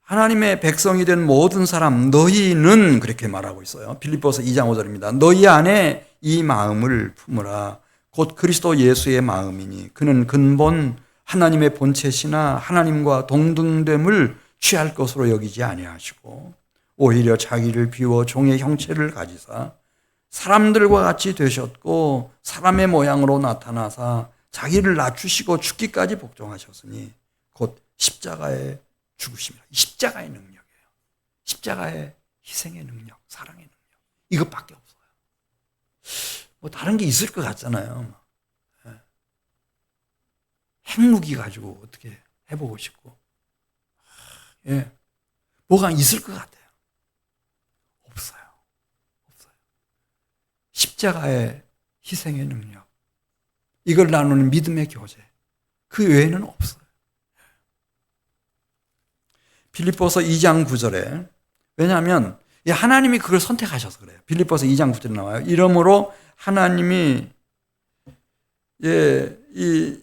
하나님의 백성이 된 모든 사람 너희는 그렇게 말하고 있어요. 빌립보서 2장 5절입니다. 너희 안에 이 마음을 품으라. 곧 그리스도 예수의 마음이니 그는 근본 하나님의 본체시나 하나님과 동등됨을 취할 것으로 여기지 아니하시고 오히려 자기를 비워 종의 형체를 가지사 사람들과 같이 되셨고 사람의 모양으로 나타나사 자기를 낮추시고 죽기까지 복종하셨으니 곧 십자가에 죽으십니다. 십자가의 능력이에요. 십자가의 희생의 능력, 사랑의 능력. 이것밖에 없어요. 뭐 다른 게 있을 것 같잖아요. 핵무기 가지고 어떻게 해보고 싶고. 뭐가 있을 것 같아요. 없어요. 없어요. 십자가의 희생의 능력. 이걸 나누는 믿음의 교제. 그 외에는 없어요. 빌립보서 2장 9절에 왜냐하면 하나님이 그걸 선택하셔서 그래요. 빌립보서 2장 9절에 나와요. 이러므로 하나님이 이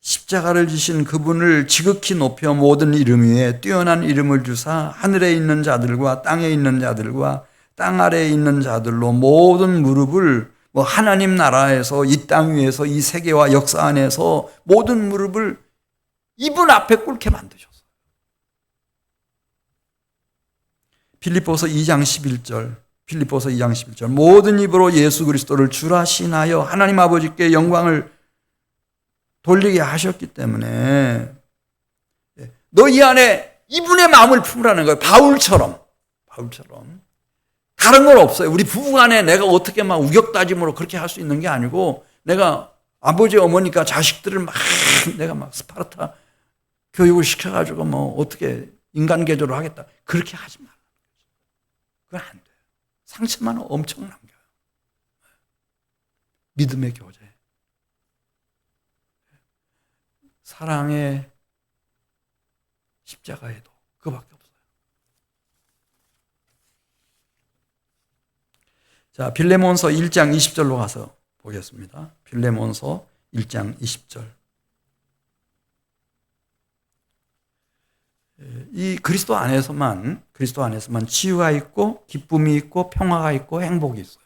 십자가를 지신 그분을 지극히 높여 모든 이름 위에 뛰어난 이름을 주사 하늘에 있는 자들과 땅에 있는 자들과 땅 아래에 있는 자들로 모든 무릎을 하나님 나라에서 이 땅 위에서 이 세계와 역사 안에서 모든 무릎을 이분 앞에 꿇게 만드셨어요. 빌립보서 2장 11절 모든 입으로 예수 그리스도를 주라 신하여 하나님 아버지께 영광을 돌리게 하셨기 때문에 너희 안에 이분의 마음을 품으라는 거예요. 바울처럼 다른 건 없어요. 우리 부부간에 내가 어떻게 막 우격다짐으로 그렇게 할 수 있는 게 아니고 내가 아버지 어머니가 자식들을 내가 막 스파르타 교육을 시켜가지고 어떻게 인간계조를 하겠다 그렇게 하지 말라. 그건 안 돼요. 상처만 엄청 남겨요. 믿음의 교제. 사랑의 십자가에도 그거밖에 없어요. 자, 빌레몬서 1장 20절로 가서 보겠습니다. 빌레몬서 1장 20절. 이 그리스도 안에서만 치유가 있고 기쁨이 있고 평화가 있고 행복이 있어요.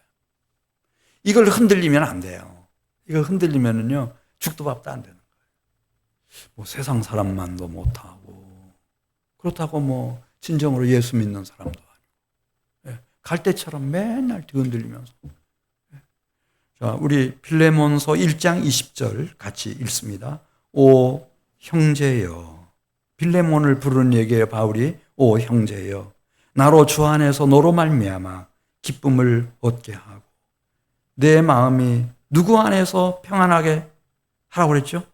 이걸 흔들리면 안 돼요. 이걸 흔들리면은요 죽도 밥도 안 되는 거예요. 세상 사람만도 못하고 그렇다고 진정으로 예수 믿는 사람도 아니고 갈대처럼 맨날 뒤흔들리면서. 자, 우리 빌레몬서 1장 20절 같이 읽습니다. 오 형제여. 빌레몬을 부르는 얘기예요. 바울이 오 형제여 나로 주 안에서 너로 말미암아 기쁨을 얻게 하고 내 마음이 누구 안에서 평안하게 하라고 그랬죠?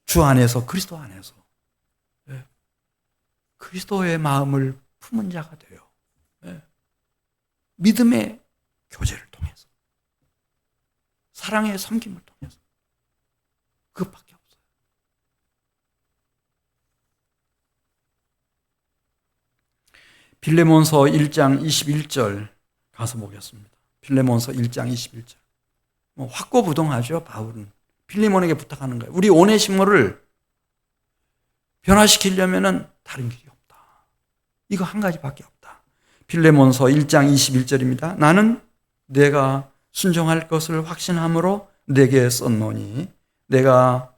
주 안에서 그리스도 안에서 그리스도의 마음을 품은 자가 돼요. 믿음의 교제를 통해서 사랑의 섬김을 통해서 그것밖에 없어요. 빌레몬서 1장 21절 가서 보겠습니다. 빌레몬서 1장 21절. 확고부동하죠. 바울은 빌레몬에게 부탁하는 거예요. 우리 오네시모를 변화시키려면 다른 길이 없다. 이거 한 가지밖에 없다. 빌레몬서 1장 21절입니다. 나는 내가 순종할 것을 확신함으로 내게 썼노니 내가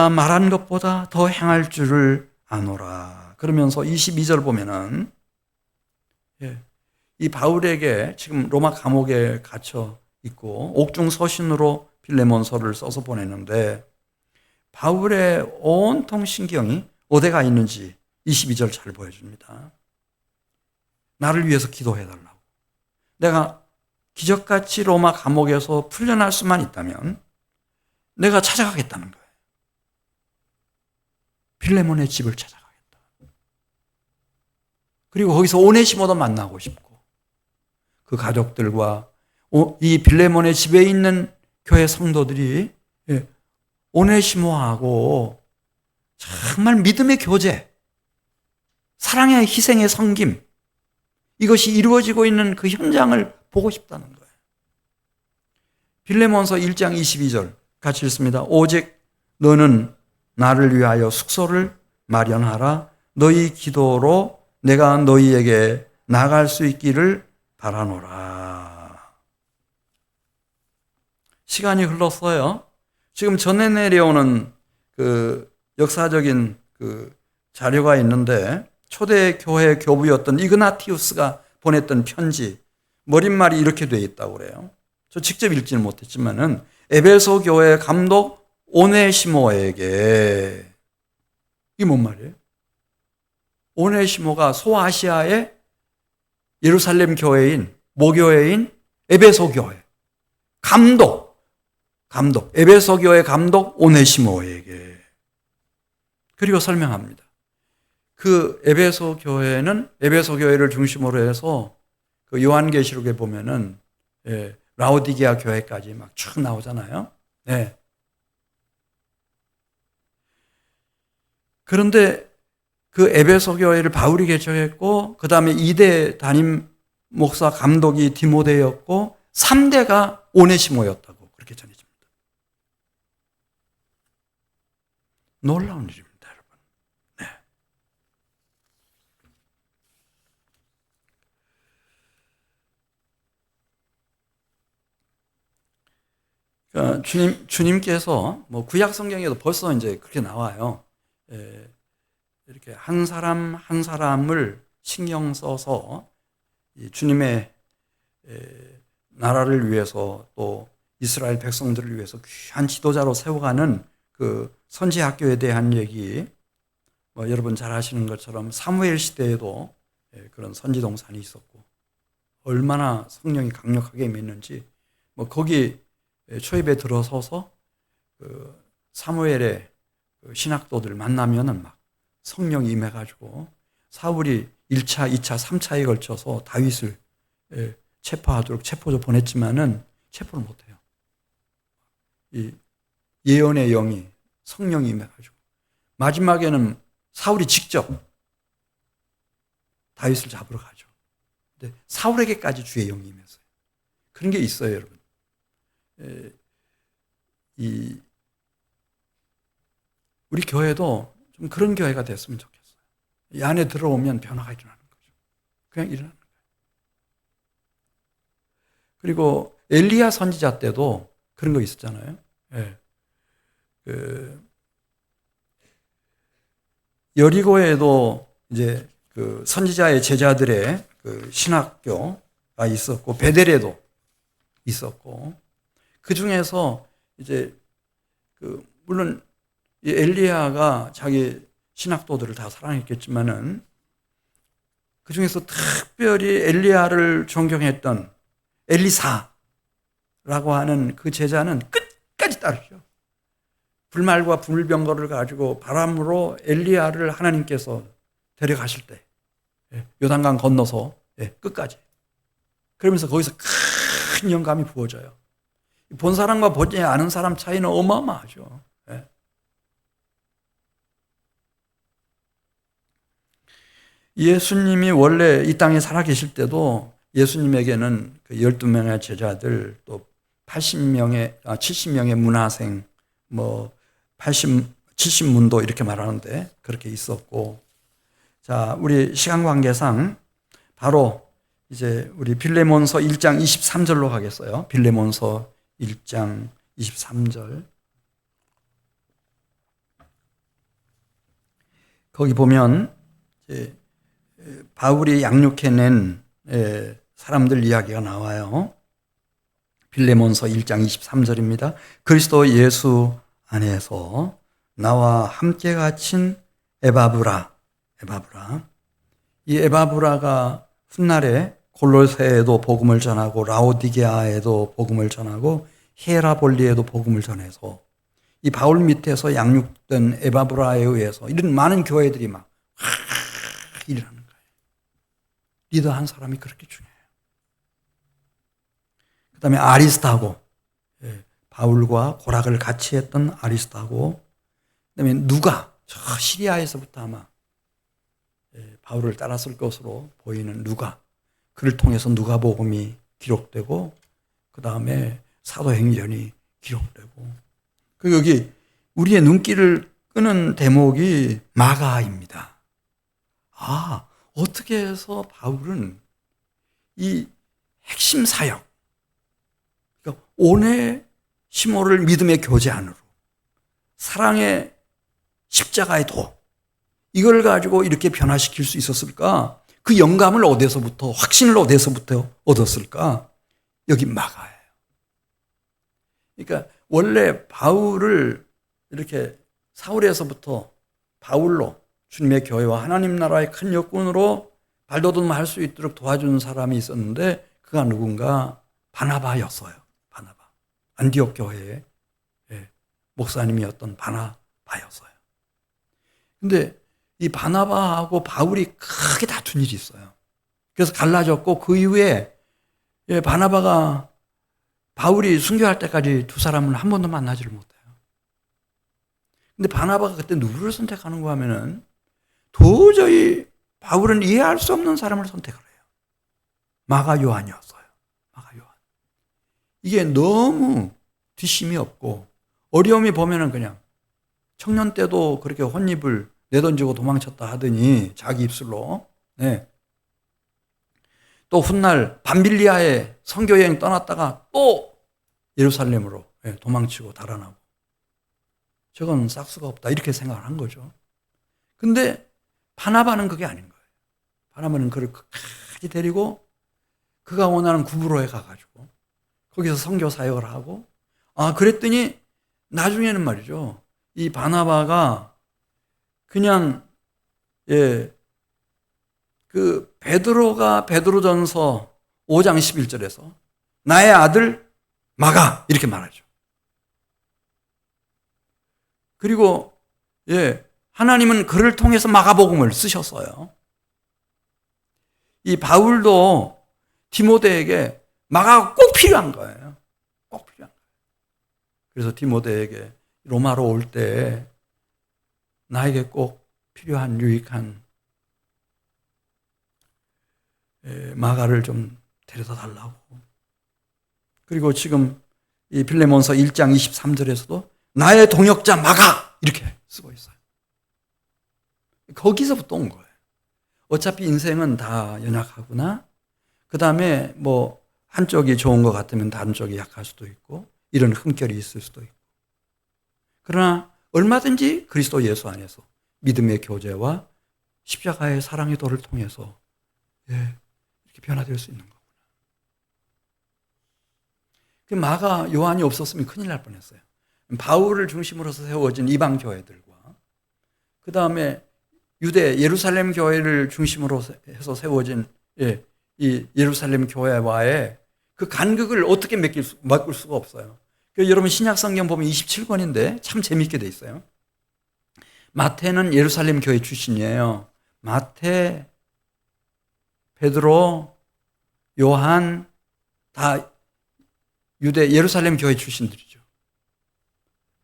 말한 것보다 더 행할 줄을 아노라. 그러면서 22절 보면은 이 바울에게 지금 로마 감옥에 갇혀 있고 옥중 서신으로 빌레몬서를 써서 보냈는데 바울의 온통 신경이 어디가 있는지 22절 잘 보여줍니다. 나를 위해서 기도해달라고. 내가 기적같이 로마 감옥에서 풀려날 수만 있다면 내가 찾아가겠다는 거예요. 빌레몬의 집을 찾아가겠다. 그리고 거기서 오네시모도 만나고 싶고 그 가족들과 이 빌레몬의 집에 있는 교회 성도들이 오네시모하고 정말 믿음의 교제, 사랑의 희생의 섬김, 이것이 이루어지고 있는 그 현장을 보고 싶다는 거예요. 빌레몬서 1장 22절 같이 읽습니다. 오직 너는 나를 위하여 숙소를 마련하라. 너희 기도로 내가 너희에게 나갈 수 있기를 바라노라. 시간이 흘렀어요. 지금 전해 내려오는 그 역사적인 그 자료가 있는데 초대 교회 교부였던 이그나티우스가 보냈던 편지 머릿말이 이렇게 돼 있다고 그래요. 저 직접 읽지는 못했지만은 에베소 교회 감독 오네시모에게, 이게 뭔 말이에요? 오네시모가 소아시아의 예루살렘 교회인 모교회인 에베소 교회 감독 에베소 교회 감독 오네시모에게, 그리고 설명합니다. 그 에베소 교회는 에베소 교회를 중심으로 해서 그 요한계시록에 보면은 라오디게아 교회까지 막 쭉 나오잖아요. 네. 그런데 그 에베소 교회를 바울이 개척했고 그 다음에 2대 담임 목사 감독이 디모데였고 3대가 오네시모였다고 그렇게 전해집니다. 놀라운 일입니다, 여러분. 네. 그러니까 주님께서 뭐 구약 성경에도 벌써 이제 그렇게 나와요. 이렇게 한 사람 한 사람을 신경 써서 주님의 나라를 위해서 또 이스라엘 백성들을 위해서 귀한 지도자로 세워가는 그 선지 학교에 대한 얘기, 뭐 여러분 잘 아시는 것처럼 사무엘 시대에도 그런 선지 동산이 있었고 얼마나 성령이 강력하게 임했는지 뭐 거기 초입에 들어서서 그 사무엘의 신학도들 만나면은 막 성령이 임해가지고 사울이 1차, 2차, 3차에 걸쳐서 다윗을 체포하도록 체포조 보냈지만은 체포를 못해요. 이 예언의 영이 성령이 임해가지고 마지막에는 사울이 직접 다윗을 잡으러 가죠. 근데 사울에게까지 주의 영이 임했어요. 그런 게 있어요, 여러분. 우리 교회도 좀 그런 교회가 됐으면 좋겠어요. 이 안에 들어오면 변화가 일어나는 거죠. 그냥 일어나는 거예요. 그리고 엘리야 선지자 때도 그런 거 있었잖아요. 예. 여리고에도 이제 그 선지자의 제자들의 그 신학교가 있었고 베델에도 있었고 그 중에서 이제 그 물론 이 엘리야가 자기 신학도들을 다 사랑했겠지만은 그 중에서 특별히 엘리야를 존경했던 엘리사라고 하는 그 제자는 끝까지 따르죠. 불말과 불병거를 가지고 바람으로 엘리야를 하나님께서 데려가실 때 요단강 건너서 끝까지, 그러면서 거기서 큰 영감이 부어져요. 본 사람과 보지 않은 사람 차이는 어마어마하죠. 예수님이 원래 이 땅에 살아계실 때도 예수님에게는 그 12명의 제자들, 또 70명의 문화생, 뭐 70문도 이렇게 말하는데 그렇게 있었고, 자, 우리 시간 관계상 바로 이제 우리 빌레몬서 1장 23절로 가겠어요. 빌레몬서 1장 23절. 거기 보면 이제 바울이 양육해낸 사람들 이야기가 나와요. 빌레몬서 1장 23절입니다. 그리스도 예수 안에서 나와 함께 갇힌 에바브라. 이 에바브라가 훗날에 골로새에도 복음을 전하고 라오디게아에도 복음을 전하고 히에라볼리에도 복음을 전해서 이 바울 밑에서 양육된 에바브라에 의해서 이런 많은 교회들이 막 일하는 거예요. 리더 한 사람이 그렇게 중요해요. 그 다음에 아리스타고, 바울과 고락을 같이 했던 아리스타고, 그 다음에 누가, 저 시리아에서부터 아마 바울을 따랐을 것으로 보이는 누가, 그를 통해서 누가복음이 기록되고, 그 다음에 사도행전이 기록되고, 그리고 여기 우리의 눈길을 끄는 대목이 마가입니다. 아, 어떻게 해서 바울은 이 핵심 사역, 그러니까 오네시모를 믿음의 교제 안으로, 사랑의 십자가의 도, 이걸 가지고 이렇게 변화시킬 수 있었을까? 그 영감을 어디서부터, 확신을 어디서부터 얻었을까? 여기 마가예요. 그러니까 원래 바울을 이렇게 사울에서부터 바울로 주님의 교회와 하나님 나라의 큰 역군으로 발돋움할 수 있도록 도와주는 사람이 있었는데 그가 누군가 바나바였어요. 바나바. 안디옥 교회의 목사님이었던 바나바였어요. 근데 이 바나바하고 바울이 크게 다툰 일이 있어요. 그래서 갈라졌고 그 이후에 바나바가 바울이 순교할 때까지 두 사람을 한 번도 만나지를 못해요. 근데 바나바가 그때 누구를 선택하는가 하면은 도저히 바울은 이해할 수 없는 사람을 선택을 해요. 마가 요한이었어요. 마가 요한. 이게 너무 뒷심이 없고 어려움이 보면은 그냥 청년 때도 그렇게 혼입을 내던지고 도망쳤다 하더니 자기 입술로. 네. 또 훗날 밤빌리아에 선교여행 떠났다가 또 예루살렘으로 도망치고 달아나고. 저건 싹수가 없다 이렇게 생각을 한 거죠. 근데 바나바는 그게 아닌 거예요. 바나바는 그를 끝까지 데리고 그가 원하는 구브로에 가가지고 거기서 선교 사역을 하고 그랬더니 나중에는 말이죠. 이 바나바가 그냥 그 베드로가 베드로전서 5장 11절에서 나의 아들 마가 이렇게 말하죠. 그리고 하나님은 그를 통해서 마가복음을 쓰셨어요. 이 바울도 디모데에게 마가가 꼭 필요한 거예요. 꼭 필요한 거예요. 그래서 디모데에게 로마로 올 때 나에게 꼭 필요한 유익한 마가를 좀 데려다 달라고. 그리고 지금 이 빌레몬서 1장 23절에서도 나의 동역자 마가 이렇게 쓰고 있어요. 거기서부터 온 거예요. 어차피 인생은 다 연약하구나. 그 다음에 뭐 한쪽이 좋은 것 같으면 다른 쪽이 약할 수도 있고 이런 흠결이 있을 수도 있고. 그러나 얼마든지 그리스도 예수 안에서 믿음의 교제와 십자가의 사랑의 도를 통해서 이렇게 변화될 수 있는 거구나. 그 마가 요한이 없었으면 큰일 날 뻔했어요. 바울을 중심으로서 세워진 이방 교회들과 그 다음에 유대 예루살렘 교회를 중심으로 해서 세워진 이 예루살렘 교회와의 그 간극을 어떻게 메꿀 수가 없어요. 여러분 신약 성경 보면 27권인데 참 재미있게 돼 있어요. 마태는 예루살렘 교회 출신이에요. 마태, 베드로, 요한 다 유대 예루살렘 교회 출신들이죠.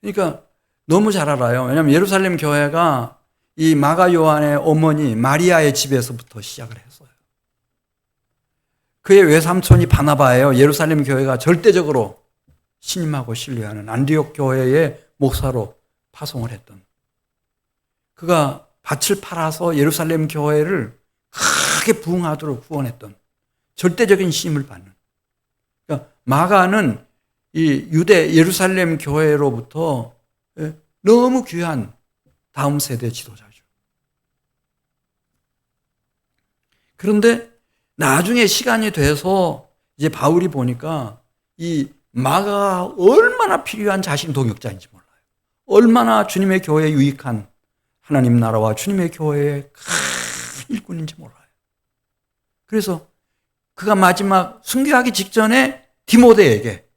그러니까 너무 잘 알아요. 왜냐하면 예루살렘 교회가 이 마가 요한의 어머니 마리아의 집에서부터 시작을 했어요. 그의 외삼촌이 바나바예요. 예루살렘 교회가 절대적으로 신임하고 신뢰하는 안디옥 교회의 목사로 파송을 했던. 그가 밭을 팔아서 예루살렘 교회를 크게 부흥하도록 후원했던 절대적인 신임을 받는. 그러니까 마가는 이 유대 예루살렘 교회로부터 너무 귀한 다음 세대 지도자죠. 그런데 나중에 시간이 돼서 이제 바울이 보니까 이 마가가 얼마나 필요한 자신 동역자인지 몰라요. 얼마나 주님의 교회에 유익한 하나님 나라와 주님의 교회의 큰 일꾼인지 몰라요. 그래서 그가 마지막 순교하기 직전에 디모데에게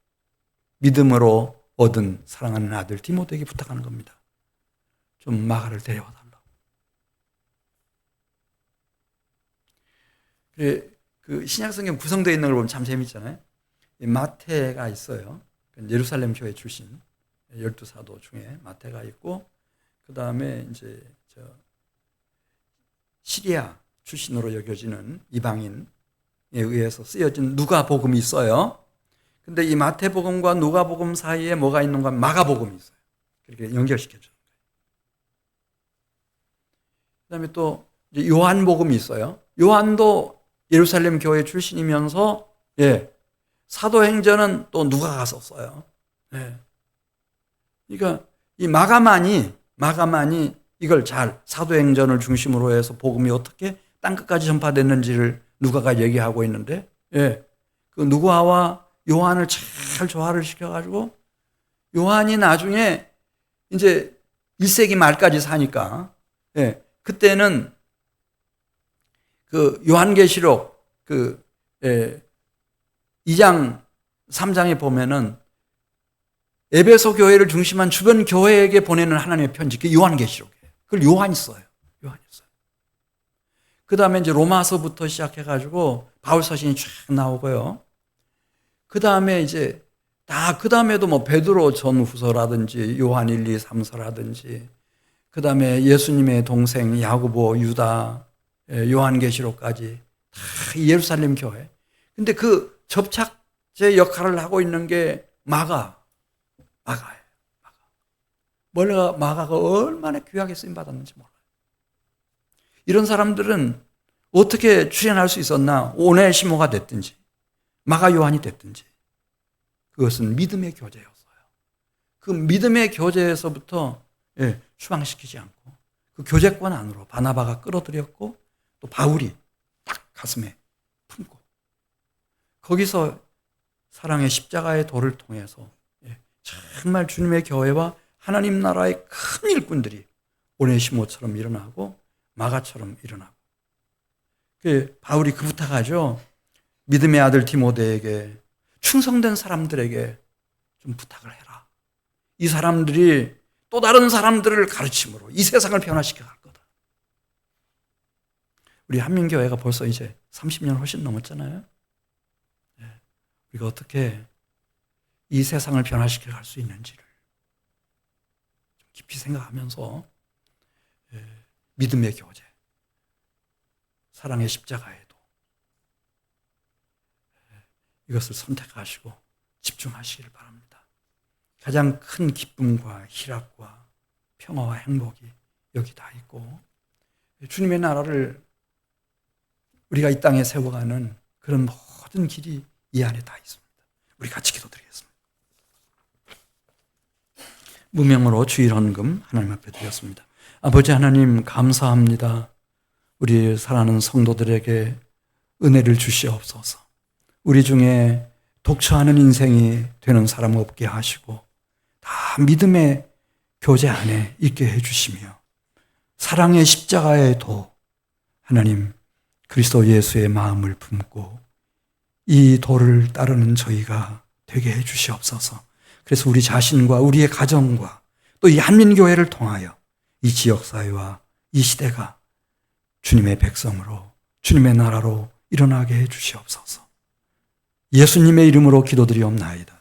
믿음으로 얻은 사랑하는 아들 디모데에게 부탁하는 겁니다. 좀 마가를 데려와 달라고. 그 신약성경 구성되어 있는 걸 보면 참 재밌잖아요. 마태가 있어요. 예루살렘 교회 출신 12사도 중에 마태가 있고, 그 다음에 이제 시리아 출신으로 여겨지는 이방인에 의해서 쓰여진 누가복음이 있어요. 근데 이 마태복음과 누가복음 사이에 뭐가 있는가 하면 마가복음이 있어요. 그렇게 연결시켜주는 거예요. 그 다음에 또 요한복음이 있어요. 요한도 예루살렘 교회 출신이면서, 사도행전은 또 누가가 썼어요. 그러니까 이 마가만이 이걸 잘 사도행전을 중심으로 해서 복음이 어떻게 땅끝까지 전파됐는지를 누가가 얘기하고 있는데, 그 누가와 요한을 잘 조화를 시켜가지고 요한이 나중에 이제 1세기 말까지 사니까, 그때는 그 요한계시록 2장 3장에 보면은 에베소 교회를 중심한 주변 교회에게 보내는 하나님의 편지, 그게 요한계시록이에요. 그걸 요한이 써요. 그 다음에 이제 로마서부터 시작해가지고 바울서신이 쫙 나오고요. 그 다음에 이제 그 다음에도 뭐 베드로 전후서라든지 요한 1, 2, 3서라든지, 그 다음에 예수님의 동생 야고보, 유다, 요한계시록까지 다 예루살렘 교회. 근데 그 접착제 역할을 하고 있는 게 마가예요. 마가가 얼마나 귀하게 쓰임받았는지 몰라요. 이런 사람들은 어떻게 출연할 수 있었나? 오네시모가 됐든지 마가 요한이 됐든지, 그것은 믿음의 교제였어요. 그 믿음의 교제에서부터 추방시키지 않고 그 교제권 안으로 바나바가 끌어들였고, 또 바울이 딱 가슴에 품고, 거기서 사랑의 십자가의 도를 통해서 정말 주님의 교회와 하나님 나라의 큰 일꾼들이 오네시모처럼 일어나고 마가처럼 일어나고, 바울이 그 부탁하죠. 믿음의 아들 디모데에게, 충성된 사람들에게 좀 부탁을 해라. 이 사람들이 또 다른 사람들을 가르침으로 이 세상을 변화시켜 갈 거다. 우리 한민교회가 벌써 이제 30년 훨씬 넘었잖아요. 우리가 어떻게 이 세상을 변화시켜 갈 수 있는지를 좀 깊이 생각하면서 믿음의 교제, 사랑의 십자가에도 이것을 선택하시고 집중하시길 바랍니다. 가장 큰 기쁨과 희락과 평화와 행복이 여기 다 있고, 주님의 나라를 우리가 이 땅에 세워가는 그런 모든 길이 이 안에 다 있습니다. 우리 같이 기도드리겠습니다. 무명으로 주일 헌금 하나님 앞에 드렸습니다. 아버지 하나님, 감사합니다. 우리 사랑하는 성도들에게 은혜를 주시옵소서. 우리 중에 독처하는 인생이 되는 사람 없게 하시고, 다 믿음의 교제 안에 있게 해주시며, 사랑의 십자가의 도, 하나님 그리스도 예수의 마음을 품고 이 도를 따르는 저희가 되게 해주시옵소서. 그래서 우리 자신과 우리의 가정과 또 이 한민교회를 통하여 이 지역사회와 이 시대가 주님의 백성으로, 주님의 나라로 일어나게 해주시옵소서. 예수님의 이름으로 기도드리옵나이다.